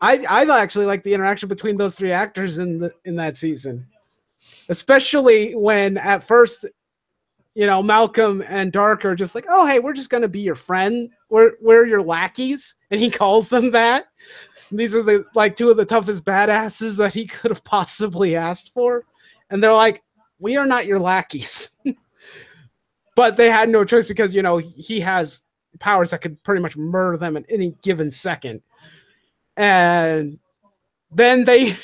Speaker 1: I actually like the interaction between those three actors in that season, especially when at first, Malcolm and Dark are just like, oh, hey, we're just going to be your friend. We're your lackeys. And he calls them that. And these are the two of the toughest badasses that he could have possibly asked for. And they're like, we are not your lackeys. But they had no choice because, he has powers that could pretty much murder them at any given second. And then they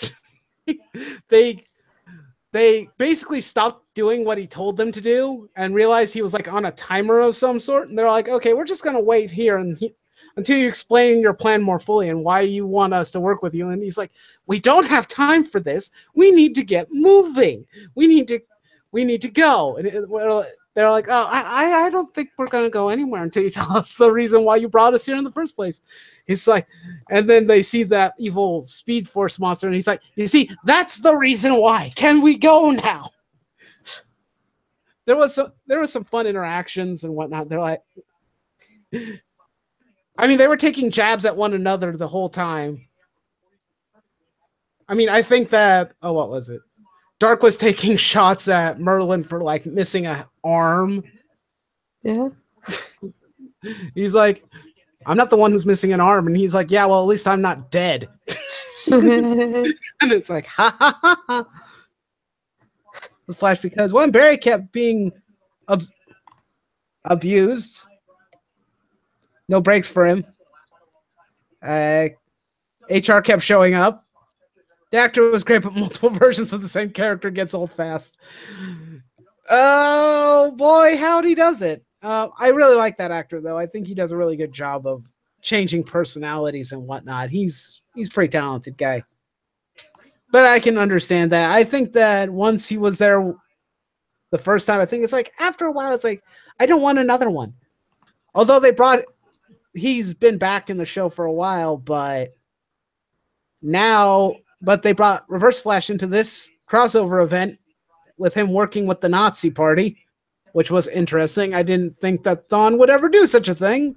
Speaker 1: they basically stopped doing what he told them to do and realized he was like on a timer of some sort. And they're like, okay, we're just going to wait here until you explain your plan more fully and why you want us to work with you. And he's like, we don't have time for this. We need to get moving. We need to go. And they're like, oh, I don't think we're going to go anywhere until you tell us the reason why you brought us here in the first place. He's like, and then they see that evil Speed Force monster, and he's like, you see, that's the reason why. Can we go now? There was some fun interactions and whatnot. They're like, I mean, they were taking jabs at one another the whole time. I mean, I think that, oh, what was it? Dark was taking shots at Merlin for like missing an arm.
Speaker 3: Yeah.
Speaker 1: He's like, I'm not the one who's missing an arm. And he's like, yeah, well, at least I'm not dead. And it's like, ha ha ha ha. The Flash, because when Barry kept being abused, no breaks for him. HR kept showing up. The actor was great, but multiple versions of the same character gets old fast. Oh boy, how'd he does it. I really like that actor, though. I think he does a really good job of changing personalities and whatnot. He's a pretty talented guy. But I can understand that. I think that once he was there the first time, I think it's like, after a while, it's like, I don't want another one. Although he's been back in the show for a while, but they brought Reverse Flash into this crossover event with him working with the Nazi party, which was interesting. I didn't think that Thawne would ever do such a thing,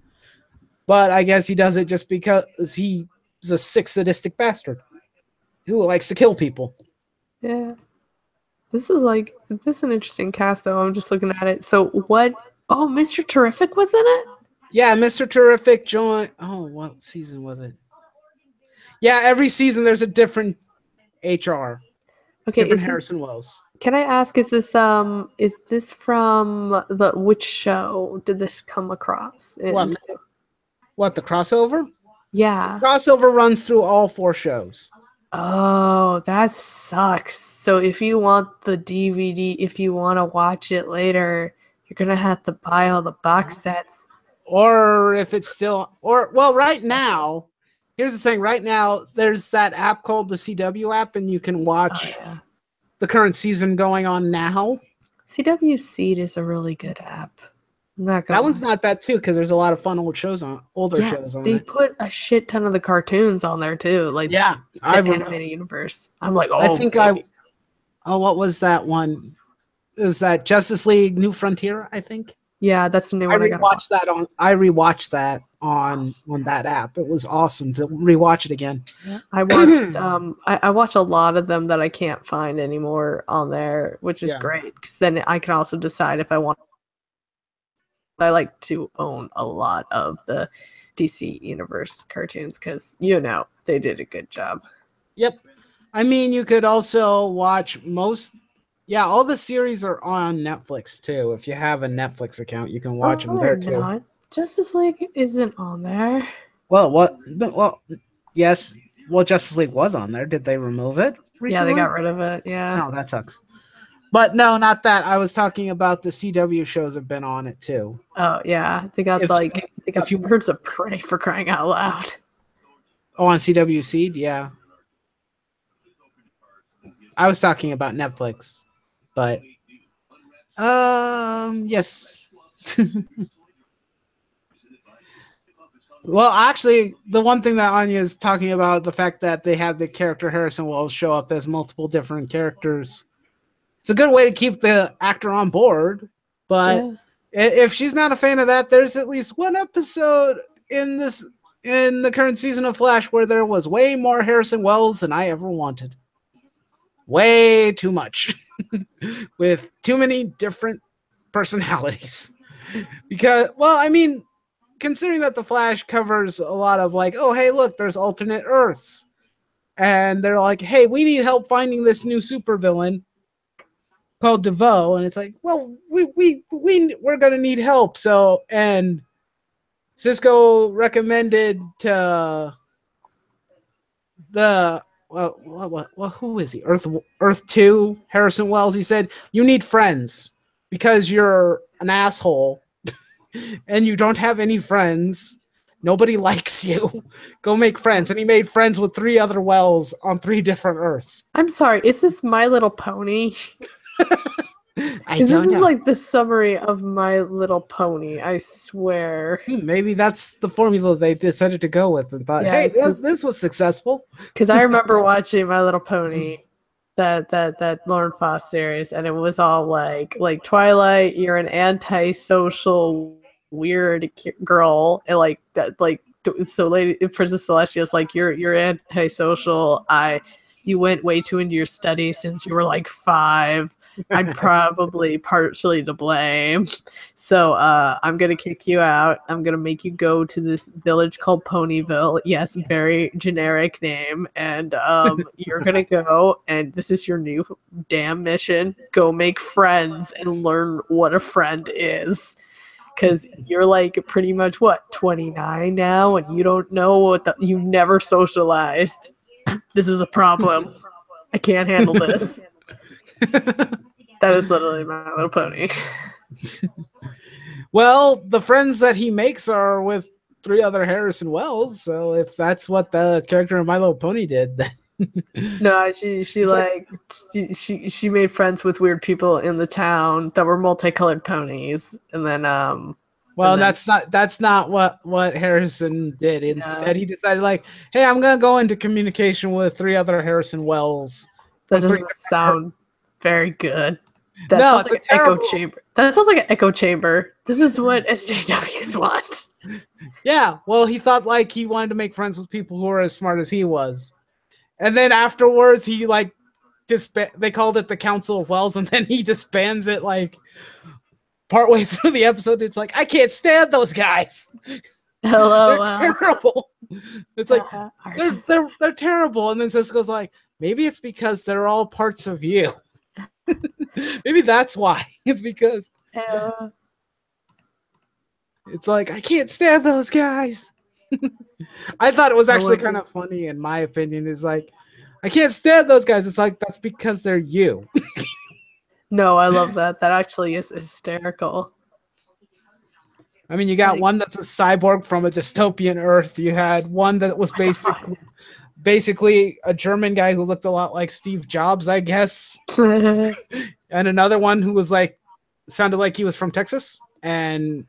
Speaker 1: but I guess he does it just because he's a sick, sadistic bastard who likes to kill people.
Speaker 3: Yeah. This is an interesting cast, though. I'm just looking at it. So what? Oh, Mr. Terrific was in it?
Speaker 1: Yeah, Mr. Terrific joined. Oh, what season was it? Yeah, every season there's a different HR. Okay, different Harrison Wells.
Speaker 3: Can I ask, is this from which show did this come across?
Speaker 1: What, the crossover?
Speaker 3: Yeah.
Speaker 1: The crossover runs through all 4 shows.
Speaker 3: Oh, that sucks. So if you want the DVD, if you want to watch it later, you're going to have to buy all the box sets.
Speaker 1: Or if it's still, right now, here's the thing. Right now, there's that app called the CW app, and you can watch the current season going on now.
Speaker 3: CW Seed is a really good app.
Speaker 1: That one's not bad, too, because there's a lot of fun older shows on
Speaker 3: They put a shit ton of the cartoons on there, too. Like, the animated universe. I'm like,
Speaker 1: what was that one? Is that Justice League New Frontier, I think?
Speaker 3: Yeah, that's the new one.
Speaker 1: I rewatched that on that app. It was awesome to rewatch it again.
Speaker 3: I watched I watch a lot of them that I can't find anymore on there, which is great, because then I can also decide if I want. I like to own a lot of the DC Universe cartoons because they did a good job.
Speaker 1: Yep. I mean, you could also watch all the series are on Netflix too. If you have a Netflix account, you can watch them there too.
Speaker 3: Not. Justice League isn't on there.
Speaker 1: Yes. Well, Justice League was on there. Did they remove it recently?
Speaker 3: Yeah, they got rid of it. Yeah.
Speaker 1: Oh, that sucks. But no, not that. I was talking about the CW shows have been on it too.
Speaker 3: Oh yeah, they got Birds of Prey, for crying out loud.
Speaker 1: Oh, on CW Seed, yeah. I was talking about Netflix, but yes. Well, actually, the one thing that Anya is talking about, the fact that they have the character Harrison Wells show up as multiple different characters. It's a good way to keep the actor on board, but if she's not a fan of that, there's at least one episode in the current season of Flash where there was way more Harrison Wells than I ever wanted. Way too much. With too many different personalities. Because, considering that the Flash covers a lot of like, oh, hey, look, there's alternate Earths. And they're like, hey, we need help finding this new supervillain called DeVoe, and it's like, well, we're gonna need help. So, and Cisco recommended to the who is he? Earth 2, Harrison Wells. He said, "You need friends because you're an asshole and you don't have any friends. Nobody likes you. Go make friends." And he made friends with 3 other Wells on 3 different Earths.
Speaker 3: I'm sorry, is this My Little Pony?
Speaker 1: This is
Speaker 3: like the summary of My Little Pony, I swear.
Speaker 1: Maybe that's the formula they decided to go with and thought, hey, this was successful.
Speaker 3: Because I remember watching My Little Pony, that Lauren Foss series, and it was all like Twilight, you're an antisocial weird girl, and like that, like, so Lady Princess Celestia's like, you're antisocial. You went way too into your studies since you were like 5. I'm probably partially to blame. So I'm going to kick you out. I'm going to make you go to this village called Ponyville. Yes, very generic name. And you're going to go, and this is your new damn mission. Go make friends and learn what a friend is. Because you're like pretty much, 29 now, and you don't know you've never socialized. This is a problem. I can't handle this. That is literally My Little Pony.
Speaker 1: Well, the friends that he makes are with 3 other Harrison Wells, so if that's what the character in My Little Pony did, then
Speaker 3: no, she made friends with weird people in the town that were multicolored ponies, and then
Speaker 1: well, that's not what Harrison did. Instead, he decided, like, hey, I'm gonna go into communication with 3 other Harrison Wells.
Speaker 3: That doesn't sound very good. That sounds like an echo chamber. That sounds like an echo chamber. This is what SJWs want.
Speaker 1: Yeah, well, he thought like he wanted to make friends with people who were as smart as he was, and then afterwards he like they called it the Council of Wells, and then he disbands it like partway through the episode. It's like, I can't stand those guys.
Speaker 3: Hello,
Speaker 1: they're terrible. It's like they're terrible, and then Cisco's like, maybe it's because they're all parts of you. Maybe that's why. It's because it's like, I can't stand those guys. I thought it was actually kind of funny, in my opinion. Is like, I can't stand those guys. It's like, that's because they're you.
Speaker 3: No, I love that. That actually is hysterical.
Speaker 1: I mean, you got one that's a cyborg from a dystopian Earth. You had one that was basically a German guy who looked a lot like Steve Jobs, I guess. And another one who was like, sounded like he was from Texas. And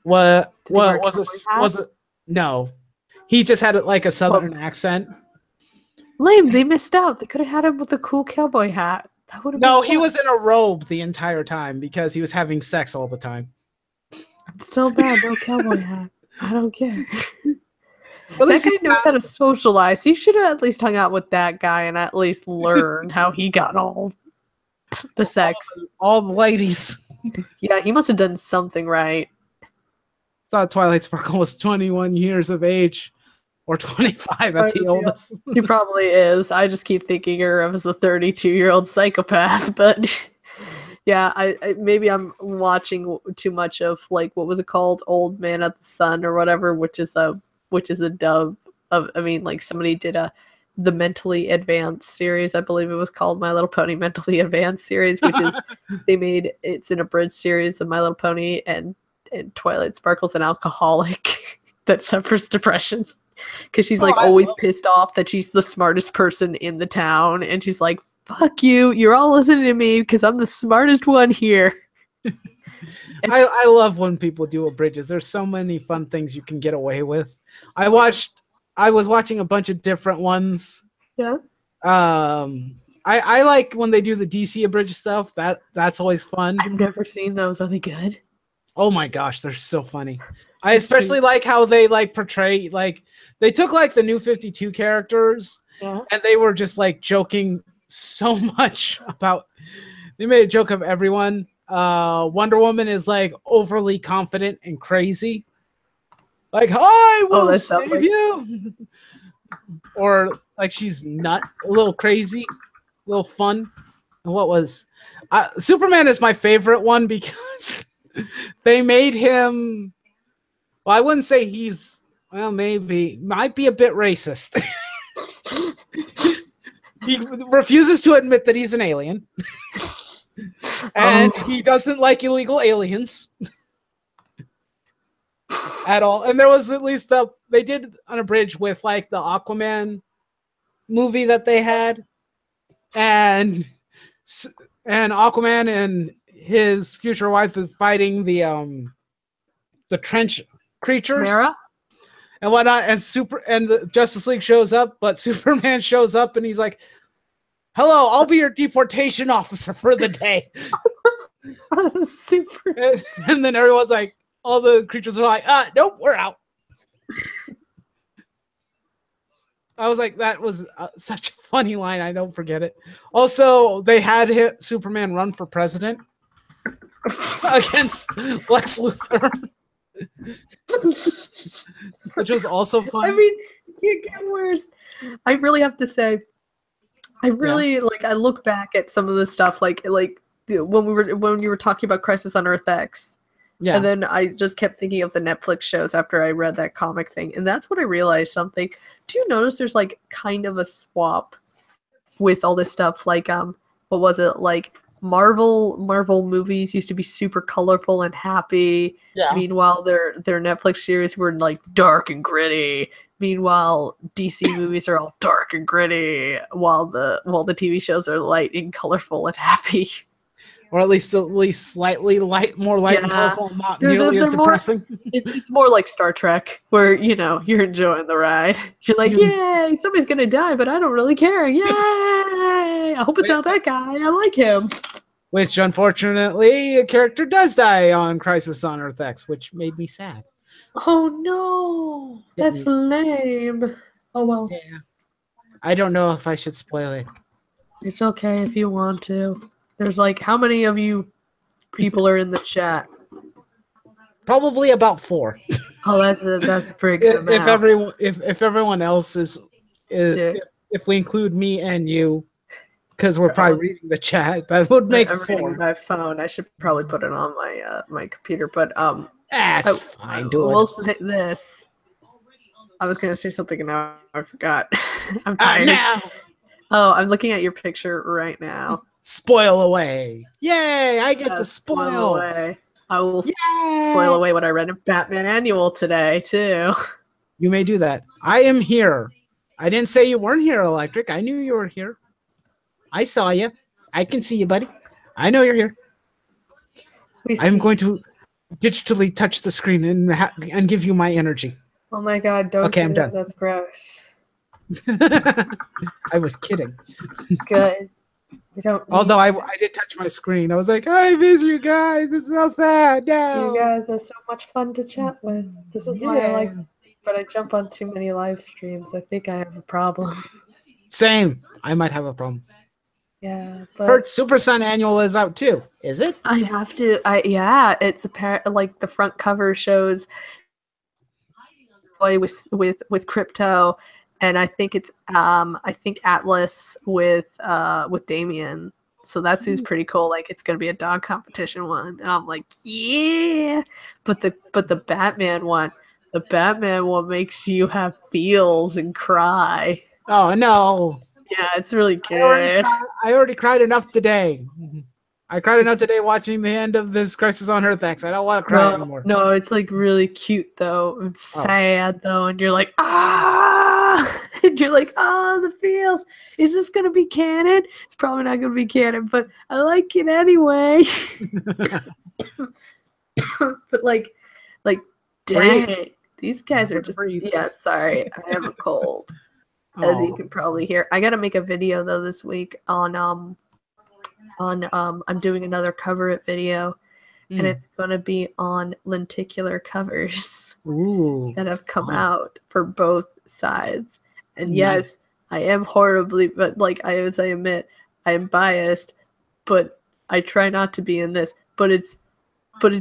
Speaker 1: what was it? No, he just had like a Southern accent.
Speaker 3: Lame. They missed out. They could have had him with a cool cowboy hat. That would have
Speaker 1: No, he was in a robe the entire time because he was having sex all the time.
Speaker 3: Still bad. No cowboy hat. I don't care. That guy knows how to socialize. He should have at least hung out with that guy and at least learned how he got all the sex.
Speaker 1: All the ladies.
Speaker 3: Yeah, he must have done something right.
Speaker 1: Thought Twilight Sparkle was 21 years of age, or 25 at the oldest.
Speaker 3: He probably is. I just keep thinking her as a 32-year-old psychopath, but yeah, I maybe I'm watching too much of, like, what was it called, Old Man at the Sun or whatever, which is a dub of, I mean, like, somebody did the Mentally Advanced series, I believe it was called, My Little Pony Mentally Advanced series, which is it's an abridged series of My Little Pony, and Twilight Sparkle's an alcoholic that suffers depression because she's like always pissed off that she's the smartest person in the town, and she's like, fuck you, you're all listening to me because I'm the smartest one here.
Speaker 1: I love when people do abridges. There's so many fun things you can get away with. I was watching a bunch of different ones.
Speaker 3: Yeah.
Speaker 1: I like when they do the DC abridged stuff. That's always fun.
Speaker 3: I've never seen those. Are they good?
Speaker 1: Oh my gosh, they're so funny. I especially like how they like portray, like, they took like the New 52 characters, and they were just like joking so much about, they made a joke of everyone. Wonder Woman is like overly confident and crazy. Like, I will save you. Or like she's a little crazy, a little fun. And what was Superman is my favorite one because they made him, well, I wouldn't say might be a bit racist. He refuses to admit that he's an alien. And he doesn't like illegal aliens at all. And there was at least they did on a bridge with like the Aquaman movie that they had, and Aquaman and his future wife is fighting the trench creatures.
Speaker 3: Mara?
Speaker 1: And whatnot, and the Justice League shows up, but Superman shows up and he's like, "Hello, I'll be your deportation officer for the day." And then everyone's like, all the creatures are like, "Nope, we're out." I was like, that was such a funny line. I don't forget it. Also, they had Superman run for president against Lex Luthor. Which was also fun.
Speaker 3: I mean, you get worse. I really have to say, I really like. I look back at some of the stuff, like when you were talking about Crisis on Earth X, and then I just kept thinking of the Netflix shows after I read that comic thing, and that's when I realized something. Do you notice there's like kind of a swap with all this stuff? Like, what was it like? Marvel movies used to be super colorful and happy. Yeah. Meanwhile, their Netflix series were like dark and gritty. Meanwhile, DC movies are all dark and gritty, while the TV shows are light and colorful and happy. Or at least slightly more light and colorful, not nearly as depressing. It's more like Star Trek, where you're enjoying the ride. You're like, yay, somebody's gonna die, but I don't really care. Yay! I hope it's not that guy. I like him. Which, unfortunately, a character does die on Crisis on Earth X, which made me sad. Oh no, that's lame. Oh well. Yeah. I don't know if I should spoil it. It's okay if you want to. There's like, how many of you people are in the chat? Probably about 4. Oh, that's pretty good. If everyone else is if we include me and you, because we're probably reading the chat, that would make 4. Reading my phone. I should probably put it on my computer, but that's fine. We'll say this. I was gonna say something and now I forgot. I'm tired. Now. Oh, I'm looking at your picture right now. Spoil away. Yay, I get to spoil away. I will spoil away what I read in Batman Annual today, too. You may do that. I am here. I didn't say you weren't here, Electric. I knew you were here. I saw you. I can see you, buddy. I know you're here. I'm going to digitally touch the screen and give you my energy. Oh my god, don't do I'm that. Done. That's gross. I was kidding. Good. Although I did touch my screen. I was like, I miss you guys. It's so sad. No. You guys are so much fun to chat with. This is why I like, but I jump on too many live streams. I think I have a problem. Same. I might have a problem. Yeah, but Heard Super Sun Annual is out too. Is it? I have to. It's like the front cover shows with crypto. And I think it's Atlas with Damien. So that seems pretty cool. Like it's gonna be a dog competition one. And I'm like, yeah. But the Batman one makes you have feels and cry. Oh no. Yeah, it's really good. I already cried enough today. I cried enough today watching the end of this Crisis on Earth X. I don't want to cry anymore. No, it's like really cute though. It's sad though, and you're like, and you're like, the feels. Is this gonna be canon? It's probably not gonna be canon, but I like it anyway. But like, dang, these guys are just. Yeah, sorry, I have a cold, as you can probably hear. I gotta make a video though this week on I'm doing another cover it video, and it's going to be on lenticular covers that have come out for both sides. And yes, I am horribly, but like as I admit, I am biased, but I try not to be in this. But it's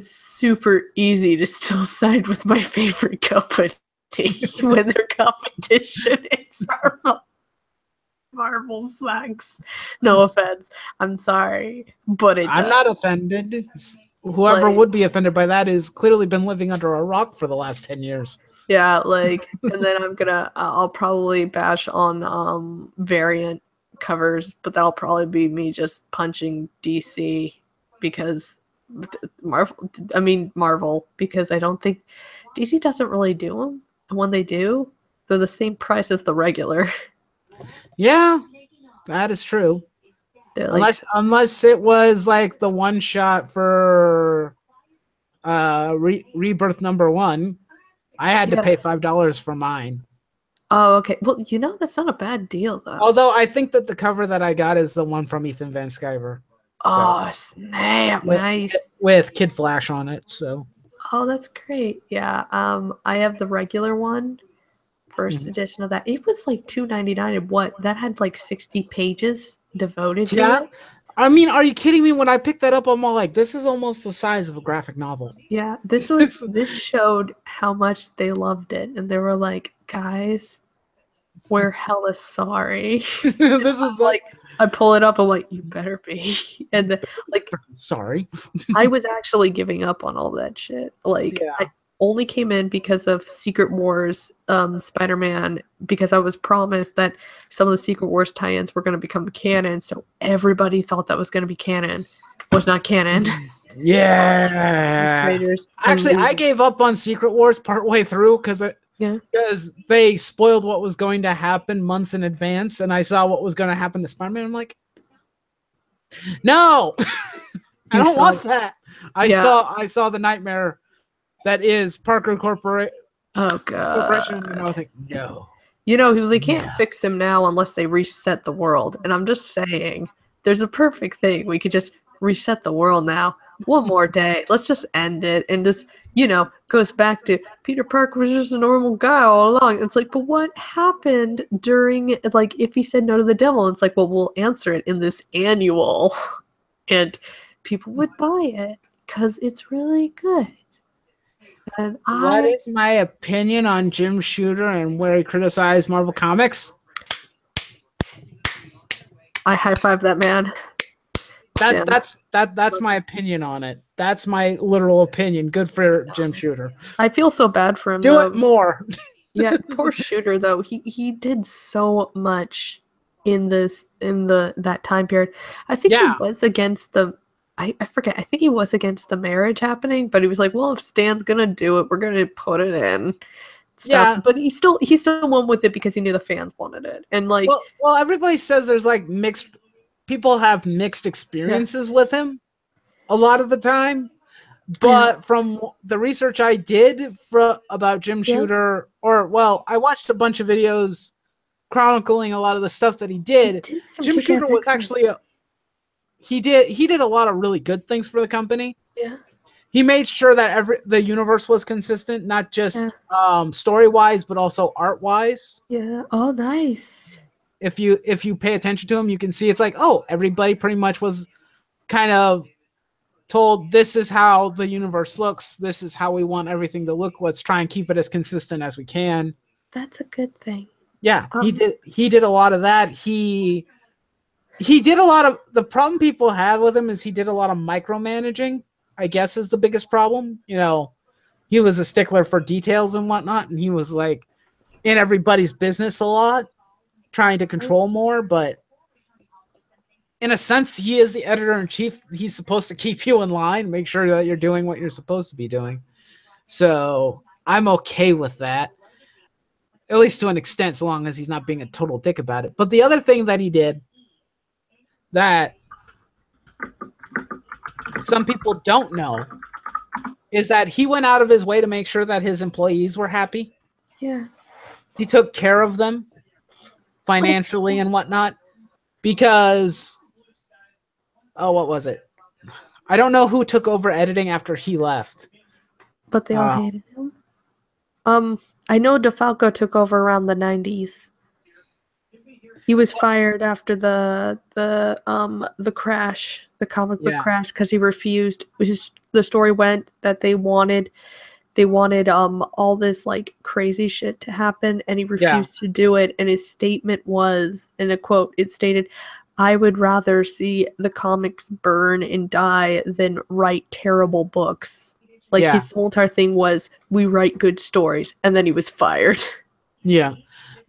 Speaker 3: super easy to still side with my favorite company when their competition is Marvel. Marvel sucks. No offense. I'm sorry, but I'm not offended. Whoever would be offended by that is clearly been living under a rock for the last 10 years. Yeah, and then I'll probably bash on Variant covers, but that'll probably be me just punching DC because Marvel, because I don't think DC doesn't really do them, and when they do, they're the same price as the regular.
Speaker 1: Yeah, that is true.
Speaker 3: They're
Speaker 1: Unless it was like the one shot for Rebirth #1, I had to pay $5 for mine.
Speaker 3: Oh, okay. Well, that's not a bad deal, though.
Speaker 1: Although I think that the cover that I got is the one from Ethan Van Sciver.
Speaker 3: Oh, snap. Nice.
Speaker 1: With Kid Flash on it, so.
Speaker 3: Oh, that's great. Yeah. I have the regular one, first edition of that. It was like $2.99, and that had like 60 pages devoted to it.
Speaker 1: I mean, are you kidding me? When I picked that up, I'm all like, this is almost the size of a graphic novel.
Speaker 3: Yeah, this showed how much they loved it, and they were like, guys, we're hella sorry.
Speaker 1: This is like,
Speaker 3: I pull it up, I'm like, you better be. And
Speaker 1: sorry.
Speaker 3: I was actually giving up on all that shit. I only came in because of Secret Wars Spider-Man, because I was promised that some of the Secret Wars tie-ins were going to become canon, so everybody thought that was going to be canon. Was not canon.
Speaker 1: Yeah. Actually, I gave up on Secret Wars partway through because they spoiled what was going to happen months in advance, and I saw what was going to happen to Spider-Man. I'm like, no, I don't want that. I saw the nightmare that is Parker Corporation.
Speaker 3: Oh god!
Speaker 1: And I was like, no.
Speaker 3: They can't fix him now unless they reset the world. And I'm just saying, there's a perfect thing. We could just reset the world now. One more day. Let's just end it. And just, goes back to Peter Parker was just a normal guy all along. It's like, but what happened during, if he said no to the devil? It's like, well, we'll answer it in this annual. And people would buy it because it's really good. And
Speaker 1: that is my opinion on Jim Shooter and where he criticized Marvel Comics.
Speaker 3: I high five that man.
Speaker 1: That's my opinion on it. That's my literal opinion. Good for Jim Shooter.
Speaker 3: I feel so bad for him.
Speaker 1: Do it more.
Speaker 3: Yeah, poor Shooter though. He did so much in that time period. I think he was against the. I forget. I think he was against the marriage happening, but he was like, "Well, if Stan's gonna do it, we're gonna put it in." Stuff. Yeah, but he still went with it because he knew the fans wanted it, and
Speaker 1: well, everybody says there's mixed. People have mixed experiences with him a lot of the time, but from the research I did about Jim Shooter, I watched a bunch of videos chronicling a lot of the stuff that he did. Jim Shooter was actually he did a lot of really good things for the company.
Speaker 3: Yeah.
Speaker 1: He made sure that the universe was consistent, not just story-wise, but also art-wise.
Speaker 3: Yeah. Oh, nice.
Speaker 1: If you pay attention to him, you can see it's like, oh, everybody pretty much was kind of told, this is how the universe looks. This is how we want everything to look. Let's try and keep it as consistent as we can.
Speaker 3: That's a good thing.
Speaker 1: Yeah, he did a lot of that. He did a lot of, the problem people have with him is he did a lot of micromanaging, I guess is the biggest problem. He was a stickler for details and whatnot, and he was in everybody's business a lot, trying to control more, but in a sense, he is the editor-in-chief. He's supposed to keep you in line, make sure that you're doing what you're supposed to be doing. So I'm okay with that, at least to an extent, so long as he's not being a total dick about it. But the other thing that he did that some people don't know is that he went out of his way to make sure that his employees were happy.
Speaker 3: Yeah.
Speaker 1: He took care of them financially and whatnot because, what was it? I don't know who took over editing after he left.
Speaker 3: But they all hated him. I know DeFalco took over around the 90s. He was fired after the crash, the comic book crash, because he refused. The story went that they wanted all this crazy shit to happen, and he refused to do it. And his statement was, in a quote, it stated, "I would rather see the comics burn and die than write terrible books." His whole entire thing was, we write good stories, and then he was fired.
Speaker 1: Yeah.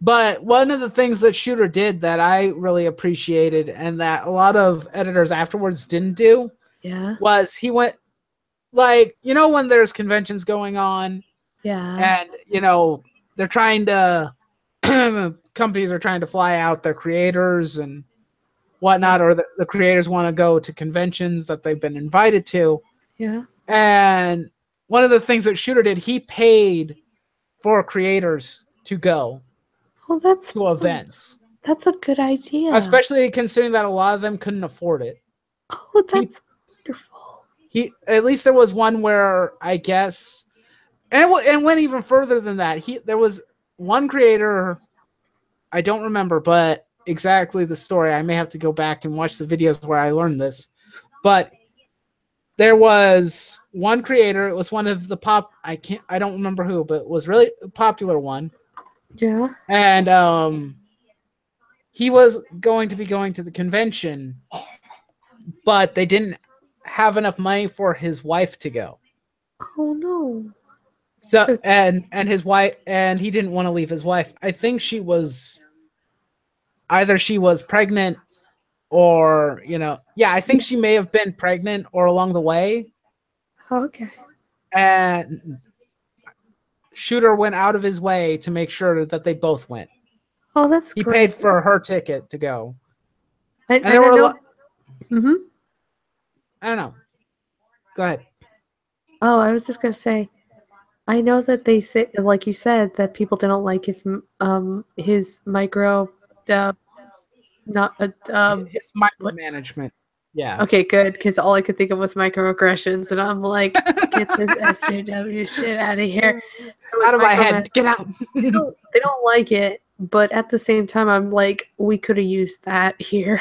Speaker 1: But one of the things that Shooter did that I really appreciated and that a lot of editors afterwards didn't do was he went, like, you know, when there's conventions going on and, you know, they're trying to, companies are trying to fly out their creators and whatnot, or the creators want to go to conventions that they've been invited to.
Speaker 3: Yeah.
Speaker 1: And one of the things that Shooter did, he paid for creators to go to events.
Speaker 3: That's a good idea.
Speaker 1: Especially considering that a lot of them couldn't afford it.
Speaker 3: Oh, that's wonderful.
Speaker 1: At least there was one where I guess, and went even further than that. There was one creator, I don't remember, but exactly the story. I may have to go back and watch the videos where I learned this. But there was one creator. It was one of the I don't remember who, but it was really a popular one.
Speaker 3: Yeah.
Speaker 1: And he was going to be going to the convention, but they didn't have enough money for his wife to go.
Speaker 3: Oh no.
Speaker 1: So and his wife, and he didn't want to leave his wife. I think she was pregnant or, you know, I think she may have been pregnant or along the way.
Speaker 3: Okay.
Speaker 1: And Shooter went out of his way to make sure that they both went.
Speaker 3: Oh, that's
Speaker 1: he
Speaker 3: great.
Speaker 1: paid for her ticket to go.
Speaker 3: And
Speaker 1: there were I don't know. Go ahead.
Speaker 3: Oh, I was just gonna say, I know that they say, like you said, that people didn't like his micro,
Speaker 1: his micromanagement. Yeah.
Speaker 3: Okay, good, because all I could think of was microaggressions, and I'm like, get this SJW shit out of here. So
Speaker 1: out of my head. Get out.
Speaker 3: They don't like it, but at the same time, I'm like, we could have used that here.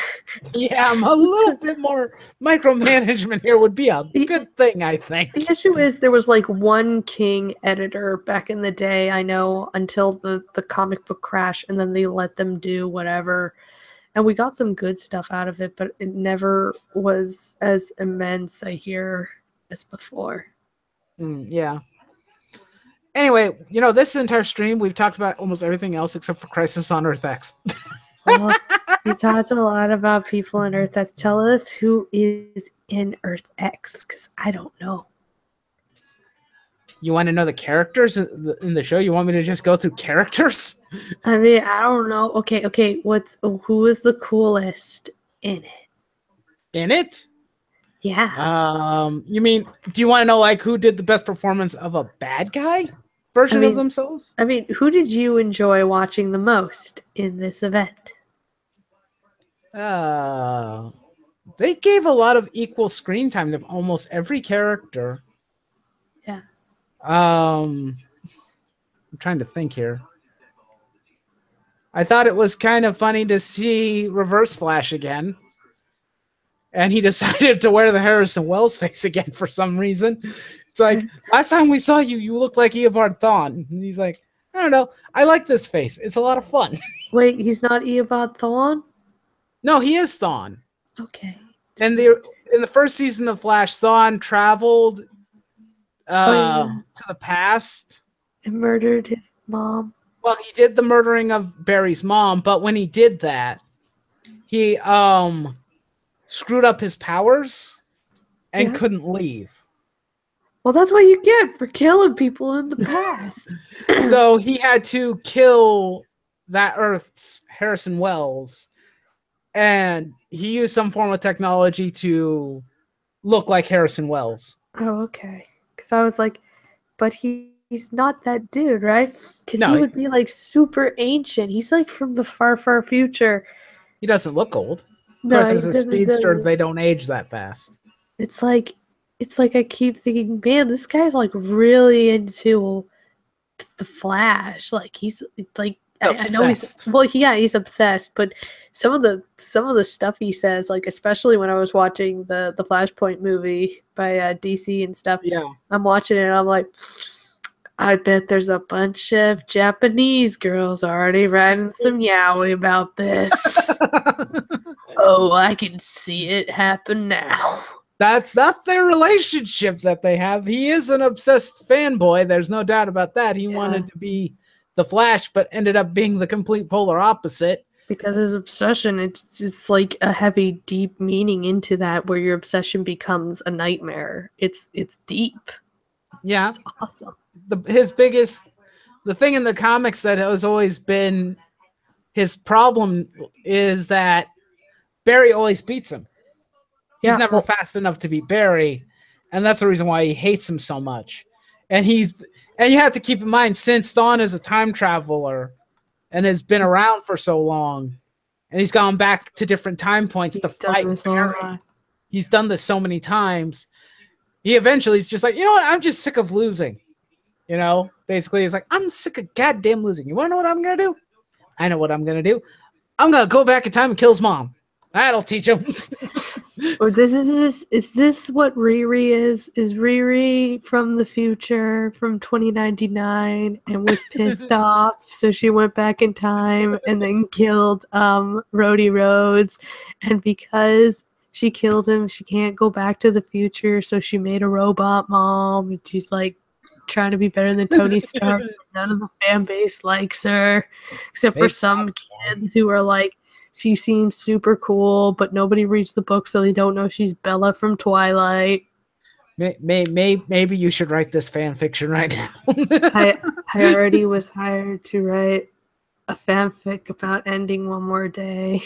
Speaker 1: Yeah, a little bit more micromanagement here would be a good thing, I think.
Speaker 3: The issue is there was like one king editor back in the day, I know, until the comic book crash, and then they let them do whatever. And we got some good stuff out of it, but it never was as immense, I hear, as before.
Speaker 1: Yeah. Anyway, you know, this entire stream, we've talked about almost everything else except for Crisis on Earth X.
Speaker 3: Well, we talked a lot about people in Earth X. Tell us who is in Earth X, because I don't know.
Speaker 1: You want to know the characters in the show? You want me to just go through characters?
Speaker 3: I mean, I don't know. Okay. Who is the coolest in it?
Speaker 1: In it?
Speaker 3: Yeah.
Speaker 1: You mean, do you want to know, like, who did the best performance of a bad guy version of themselves?
Speaker 3: I mean, who did you enjoy watching the most in this event?
Speaker 1: They gave a lot of equal screen time to almost every character.
Speaker 3: Yeah.
Speaker 1: I'm trying to think here. I thought it was kind of funny to see Reverse Flash again. And he decided to wear the Harrison Wells face again for some reason. It's like, last time we saw you, you looked like Eobard Thawne. And he's like, I don't know. I like this face. It's a lot of fun.
Speaker 3: Wait, he's not Eobard Thawne?
Speaker 1: No, he is Thawne.
Speaker 3: Okay.
Speaker 1: And in the first season of Flash, Thawne traveled to the past
Speaker 3: and murdered his mom.
Speaker 1: Well, he did the murdering of Barry's mom, but when he did that, he screwed up his powers and couldn't leave.
Speaker 3: Well, that's what you get for killing people in the past.
Speaker 1: So he had to kill that Earth's Harrison Wells, and he used some form of technology to look like Harrison Wells.
Speaker 3: Oh, okay. Because I was like, but he's not that dude, right? Because he would be like super ancient. He's like from the far, far future.
Speaker 1: He doesn't look old. Of course, as a speedster, they don't age that fast.
Speaker 3: It's like I keep thinking, man, this guy's like really into the Flash. Like he's like, I know he's obsessed, but some of the stuff he says, like especially when I was watching the Flashpoint movie by DC and stuff, I'm watching it and I'm like, I bet there's a bunch of Japanese girls already writing some yaoi about this. Oh, I can see it happen now.
Speaker 1: That's not their relationship that they have. He is an obsessed fanboy. There's no doubt about that. He wanted to be the Flash, but ended up being the complete polar opposite.
Speaker 3: Because his obsession, it's like a heavy, deep meaning into that, where your obsession becomes a nightmare. It's deep.
Speaker 1: Yeah,
Speaker 3: it's awesome.
Speaker 1: The thing in the comics that has always been his problem is that Barry always beats him. He's never fast enough to beat Barry, and that's the reason why he hates him so much. And you have to keep in mind, since Dawn is a time traveler and has been around for so long, and he's gone back to different time points to fight Barry. He's done this so many times. He eventually is just like, you know what? I'm just sick of losing. You know, basically, he's like, I'm sick of goddamn losing. You want to know what I'm going to do? I know what I'm going to do. I'm going to go back in time and kill his mom. That'll teach him.
Speaker 3: Or is this what Riri is? Is Riri from the future, from 2099, and was pissed off, so she went back in time and then killed Rhodey Rhodes, and because she killed him, she can't go back to the future, so she made a robot mom, and she's like trying to be better than Tony Stark. None of the fan base likes her, except for some kids who are like, she seems super cool, but nobody reads the book, so they don't know she's Bella from Twilight.
Speaker 1: Maybe you should write this fan fiction right now.
Speaker 3: I already was hired to write a fanfic about ending one more day.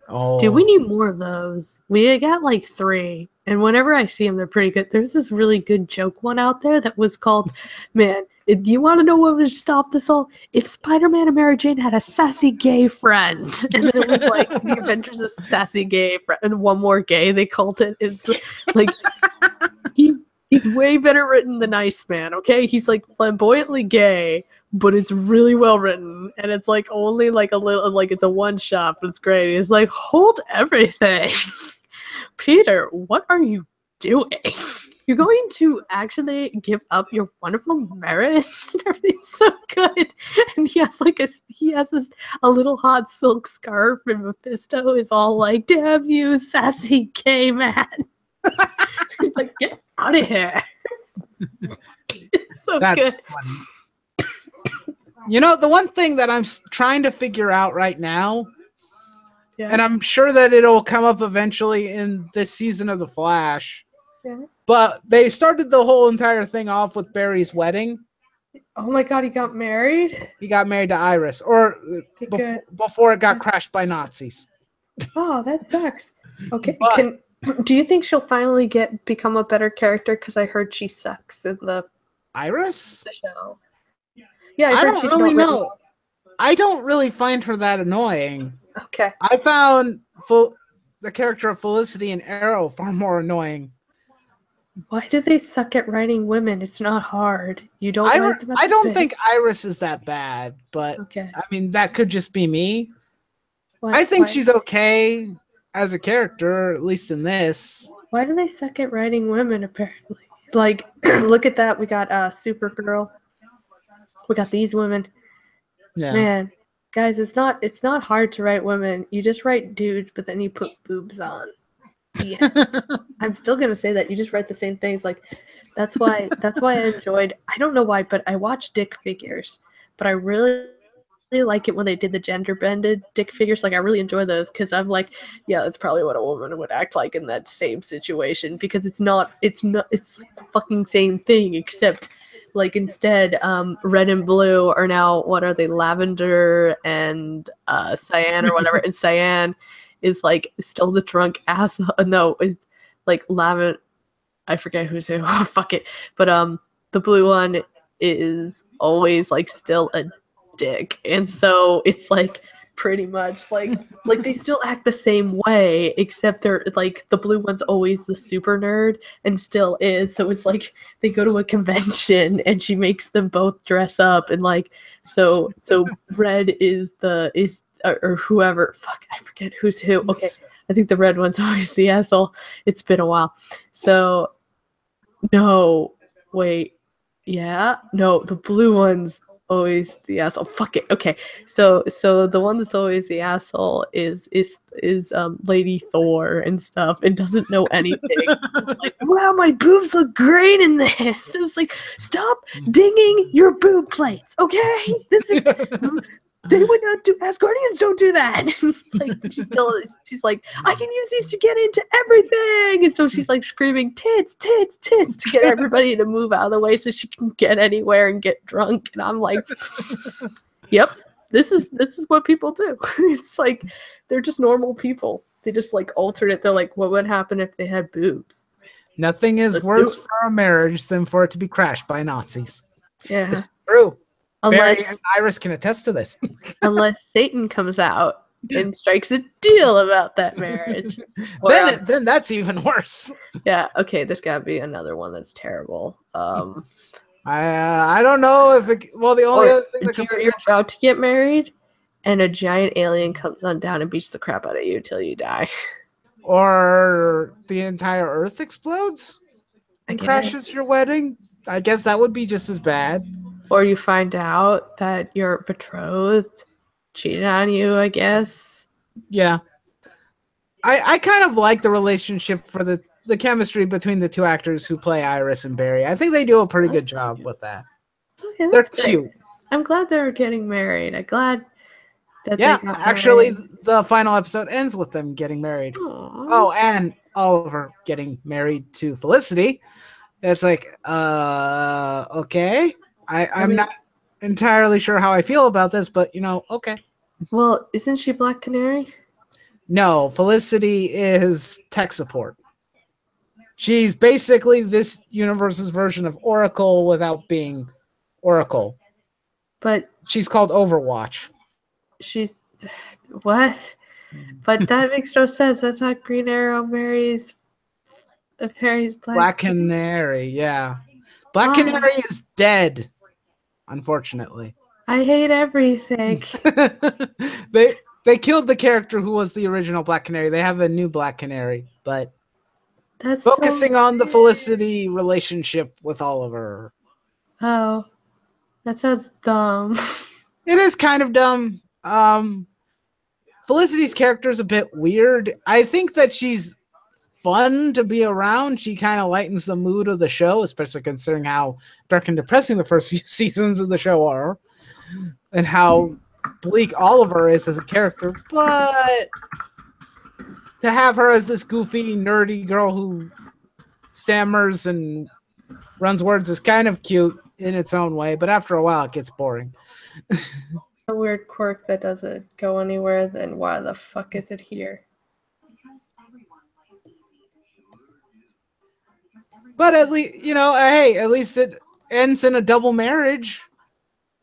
Speaker 1: Oh.
Speaker 3: Dude, we need more of those. We got like 3, and whenever I see them, they're pretty good. There's this really good joke one out there that was called, man, do you want to know what would stop this all? If Spider-Man and Mary Jane had a sassy gay friend. And then it was like, the Avengers a sassy gay friend, and one more gay, they called it. It's like, he's way better written than Iceman, okay? He's like flamboyantly gay, but it's really well written, and it's like only like a little, like it's a one shot, but it's great. It's like, hold everything. Peter, what are you doing? You're going to actually give up your wonderful marriage and everything's so good. And he has a little hot silk scarf, and Mephisto is all like, damn you, sassy gay man. He's like, get out of here. It's so good.
Speaker 1: Funny. You know, the one thing that I'm trying to figure out right now, and I'm sure that it'll come up eventually in this season of The Flash, but they started the whole entire thing off with Barry's wedding.
Speaker 3: Oh my god, he got married?
Speaker 1: He got married to Iris, or before it got crashed by Nazis.
Speaker 3: Oh, that sucks. Okay, do you think she'll finally become a better character? Because I heard she sucks in the
Speaker 1: Iris?
Speaker 3: The show. Yeah,
Speaker 1: I don't really know. I don't really find her that annoying.
Speaker 3: Okay.
Speaker 1: I found the character of Felicity and Arrow far more annoying.
Speaker 3: Why do they suck at writing women? It's not hard. You don't write them.
Speaker 1: I don't think Iris is that bad, but
Speaker 3: okay.
Speaker 1: I mean, that could just be me. I think she's okay as a character, at least in this.
Speaker 3: Why do they suck at writing women, apparently? Like, look at that. We got Supergirl. We got these women.
Speaker 1: Yeah.
Speaker 3: Man, guys, it's not hard to write women. You just write dudes, but then you put boobs on. Yeah. I'm still gonna say that. You just write the same things. Like, that's why I enjoyed, I don't know why, but I watched Dick Figures, but I really like it when they did the gender bended Dick Figures. Like, I really enjoy those, because I'm like, yeah, that's probably what a woman would act like in that same situation, because it's like the fucking same thing, except like instead red and blue are now, what are they, lavender and cyan or whatever, and cyan is like still the drunk ass. No, it's like lavender, I forget who's who. Fuck it. But the blue one is always like still a dick, and so it's like pretty much like they still act the same way, except they're like, the blue one's always the super nerd and still is. So it's like they go to a convention and she makes them both dress up, and like so red is or whoever, fuck, I forget who's who. Okay, I think the red one's always the asshole. It's been a while. So no, wait, yeah, no, the blue one's always the asshole. Fuck it. Okay, so the one that's always the asshole is Lady Thor and stuff, and doesn't know anything. Like, wow, my boobs look great in this. It was like, stop dinging your boob plates, okay? This is they would not do. Asgardians don't do that. Like she's like, I can use these to get into everything, and so she's like screaming tits, tits, tits to get everybody to move out of the way so she can get anywhere and get drunk. And I'm like, yep, this is what people do. It's like they're just normal people. They just like altered it. They're like, what would happen if they had boobs?
Speaker 1: Nothing is worse for a marriage than for it to be crashed by Nazis.
Speaker 3: Yeah,
Speaker 1: it's true.
Speaker 3: Unless
Speaker 1: Barry and Iris can attest to this.
Speaker 3: Unless Satan comes out and strikes a deal about that marriage.
Speaker 1: Then that's even worse.
Speaker 3: Yeah, okay, there's gotta be another one that's terrible.
Speaker 1: I don't know if it, well, the only other thing that
Speaker 3: you're about to get married and a giant alien comes on down and beats the crap out of you till you die.
Speaker 1: Or the entire Earth explodes and crashes your wedding. I guess that would be just as bad.
Speaker 3: Or you find out that your betrothed cheated on you, I guess.
Speaker 1: Yeah. I kind of like the relationship for the chemistry between the two actors who play Iris and Barry. I think they do a pretty good job with that.
Speaker 3: Okay,
Speaker 1: they're cute.
Speaker 3: I'm glad they're getting married. I'm glad that
Speaker 1: they got actually
Speaker 3: married.
Speaker 1: The final episode ends with them getting married.
Speaker 3: Aww.
Speaker 1: Oh, and Oliver getting married to Felicity. It's like, okay. I'm not entirely sure how I feel about this, but okay.
Speaker 3: Well, isn't she Black Canary?
Speaker 1: No, Felicity is tech support. She's basically this universe's version of Oracle without being Oracle.
Speaker 3: But
Speaker 1: she's called Overwatch.
Speaker 3: She's what? But that makes no sense. I thought Green Arrow marries
Speaker 1: Black Canary. Yeah, Black Canary is dead. Unfortunately,
Speaker 3: I hate everything.
Speaker 1: They killed the character who was the original Black Canary. They have a new Black Canary, but
Speaker 3: that's
Speaker 1: focusing on the Felicity relationship with Oliver.
Speaker 3: Oh, that sounds dumb.
Speaker 1: It is kind of dumb. Felicity's character is a bit weird. I think that she's fun to be around. She kind of lightens the mood of the show, especially considering how dark and depressing the first few seasons of the show are, and how bleak Oliver is as a character. But to have her as this goofy, nerdy girl who stammers and runs words is kind of cute in its own way, but after a while it gets boring.
Speaker 3: A weird quirk that doesn't go anywhere, then why the fuck is it here?
Speaker 1: But at least, hey, at least it ends in a double marriage.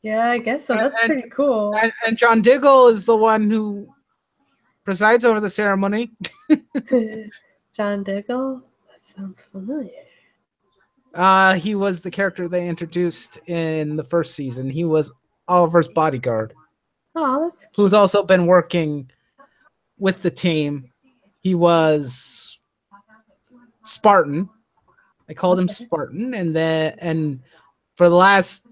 Speaker 3: Yeah, I guess so. That's pretty cool.
Speaker 1: And John Diggle is the one who presides over the ceremony.
Speaker 3: John Diggle? That sounds familiar.
Speaker 1: He was the character they introduced in the first season. He was Oliver's bodyguard.
Speaker 3: Oh, that's cute.
Speaker 1: Who's also been working with the team. He was Spartan. I called him Spartan, and for the last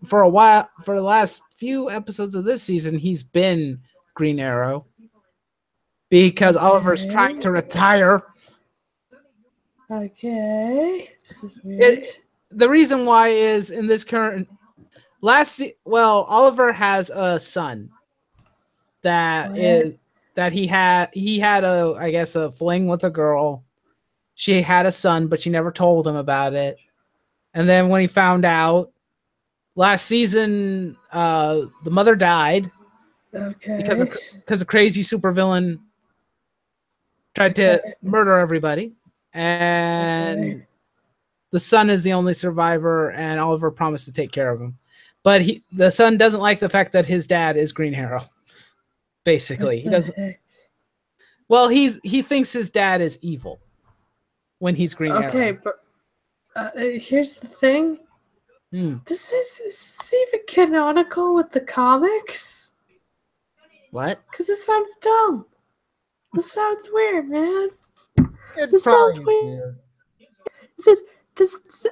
Speaker 1: few episodes of this season, he's been Green Arrow because Oliver's trying to retire.
Speaker 3: Okay, this is weird.
Speaker 1: The reason why is in this current Oliver has a son that he had a fling with a girl. She had a son, but she never told him about it. And then when he found out last season, the mother died.
Speaker 3: Okay.
Speaker 1: Because a crazy supervillain tried to murder everybody. And the son is the only survivor, and Oliver promised to take care of him. But the son doesn't like the fact that his dad is Green Arrow. Basically, he doesn't. Well, he thinks his dad is evil when he's Green Arrow.
Speaker 3: Okay, but here's the thing. This is even canonical with the comics.
Speaker 1: What?
Speaker 3: Because this sounds dumb. This sounds weird, man.
Speaker 1: This sounds weird.
Speaker 3: I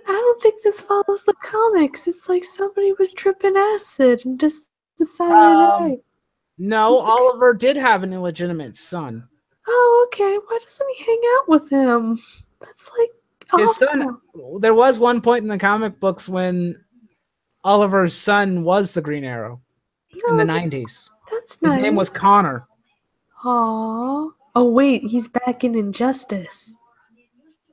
Speaker 3: don't think this follows the comics. It's like somebody was tripping acid and just decided.
Speaker 1: No, Oliver did have an illegitimate son.
Speaker 3: Oh, okay. Why doesn't he hang out with him? That's like
Speaker 1: His son. There was one point in the comic books when Oliver's son was the Green Arrow in the 90s.
Speaker 3: That's
Speaker 1: His
Speaker 3: nice.
Speaker 1: name was Connor.
Speaker 3: Aww. Oh wait, he's back in Injustice.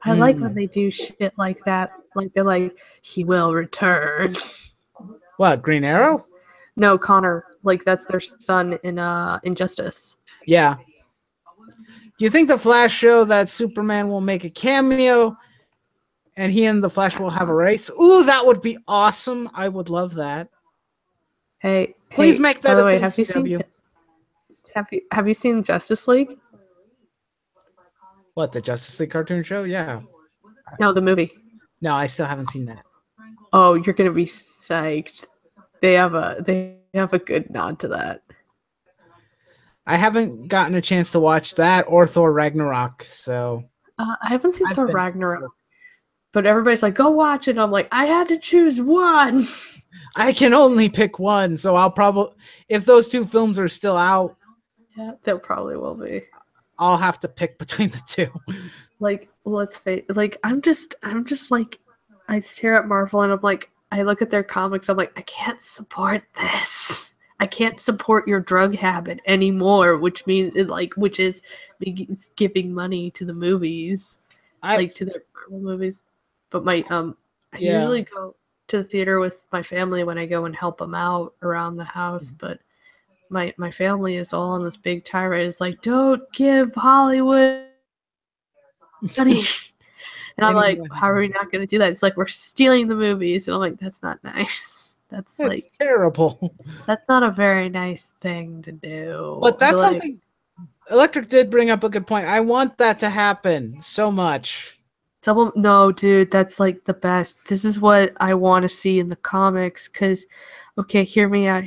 Speaker 3: I like when they do shit like that. Like they're like, he will return.
Speaker 1: What, Green Arrow?
Speaker 3: No, Connor. Like that's their son in Injustice.
Speaker 1: Yeah. Do you think the Flash show that Superman will make a cameo and he and the Flash will have a race? Ooh, that would be awesome. I would love that.
Speaker 3: Hey,
Speaker 1: please make that
Speaker 3: by the
Speaker 1: a
Speaker 3: way,
Speaker 1: thing,
Speaker 3: have
Speaker 1: CW.
Speaker 3: Have you seen Justice League?
Speaker 1: What, the Justice League cartoon show? Yeah.
Speaker 3: No, the movie.
Speaker 1: No, I still haven't seen that.
Speaker 3: Oh, you're gonna be psyched. They have a good nod to that.
Speaker 1: I haven't gotten a chance to watch that or Thor Ragnarok, so
Speaker 3: I haven't seen Thor Ragnarok, but everybody's like, "Go watch it." I'm like, I had to choose one.
Speaker 1: I can only pick one, so I'll probably, if those two films are still out,
Speaker 3: yeah, they probably will be.
Speaker 1: I'll have to pick between the two.
Speaker 3: Like, let's face, like, I'm just like, I stare at Marvel and I'm like, I look at their comics, I'm like, I can't support this. I can't support your drug habit anymore, which means which is giving money to the movies, to the Marvel movies. But I usually go to the theater with my family when I go and help them out around the house. But my family is all on this big tirade. It's like, don't give Hollywood money. And I'm like, how are we not going to do that? It's like, we're stealing the movies. And I'm like, that's not nice. That's like
Speaker 1: terrible. That's
Speaker 3: not a very nice thing to do.
Speaker 1: But that's something Electric did bring up a good point. I want that to happen so much.
Speaker 3: No, dude, that's like the best. This is what I want to see in the comics. Because, okay, hear me out.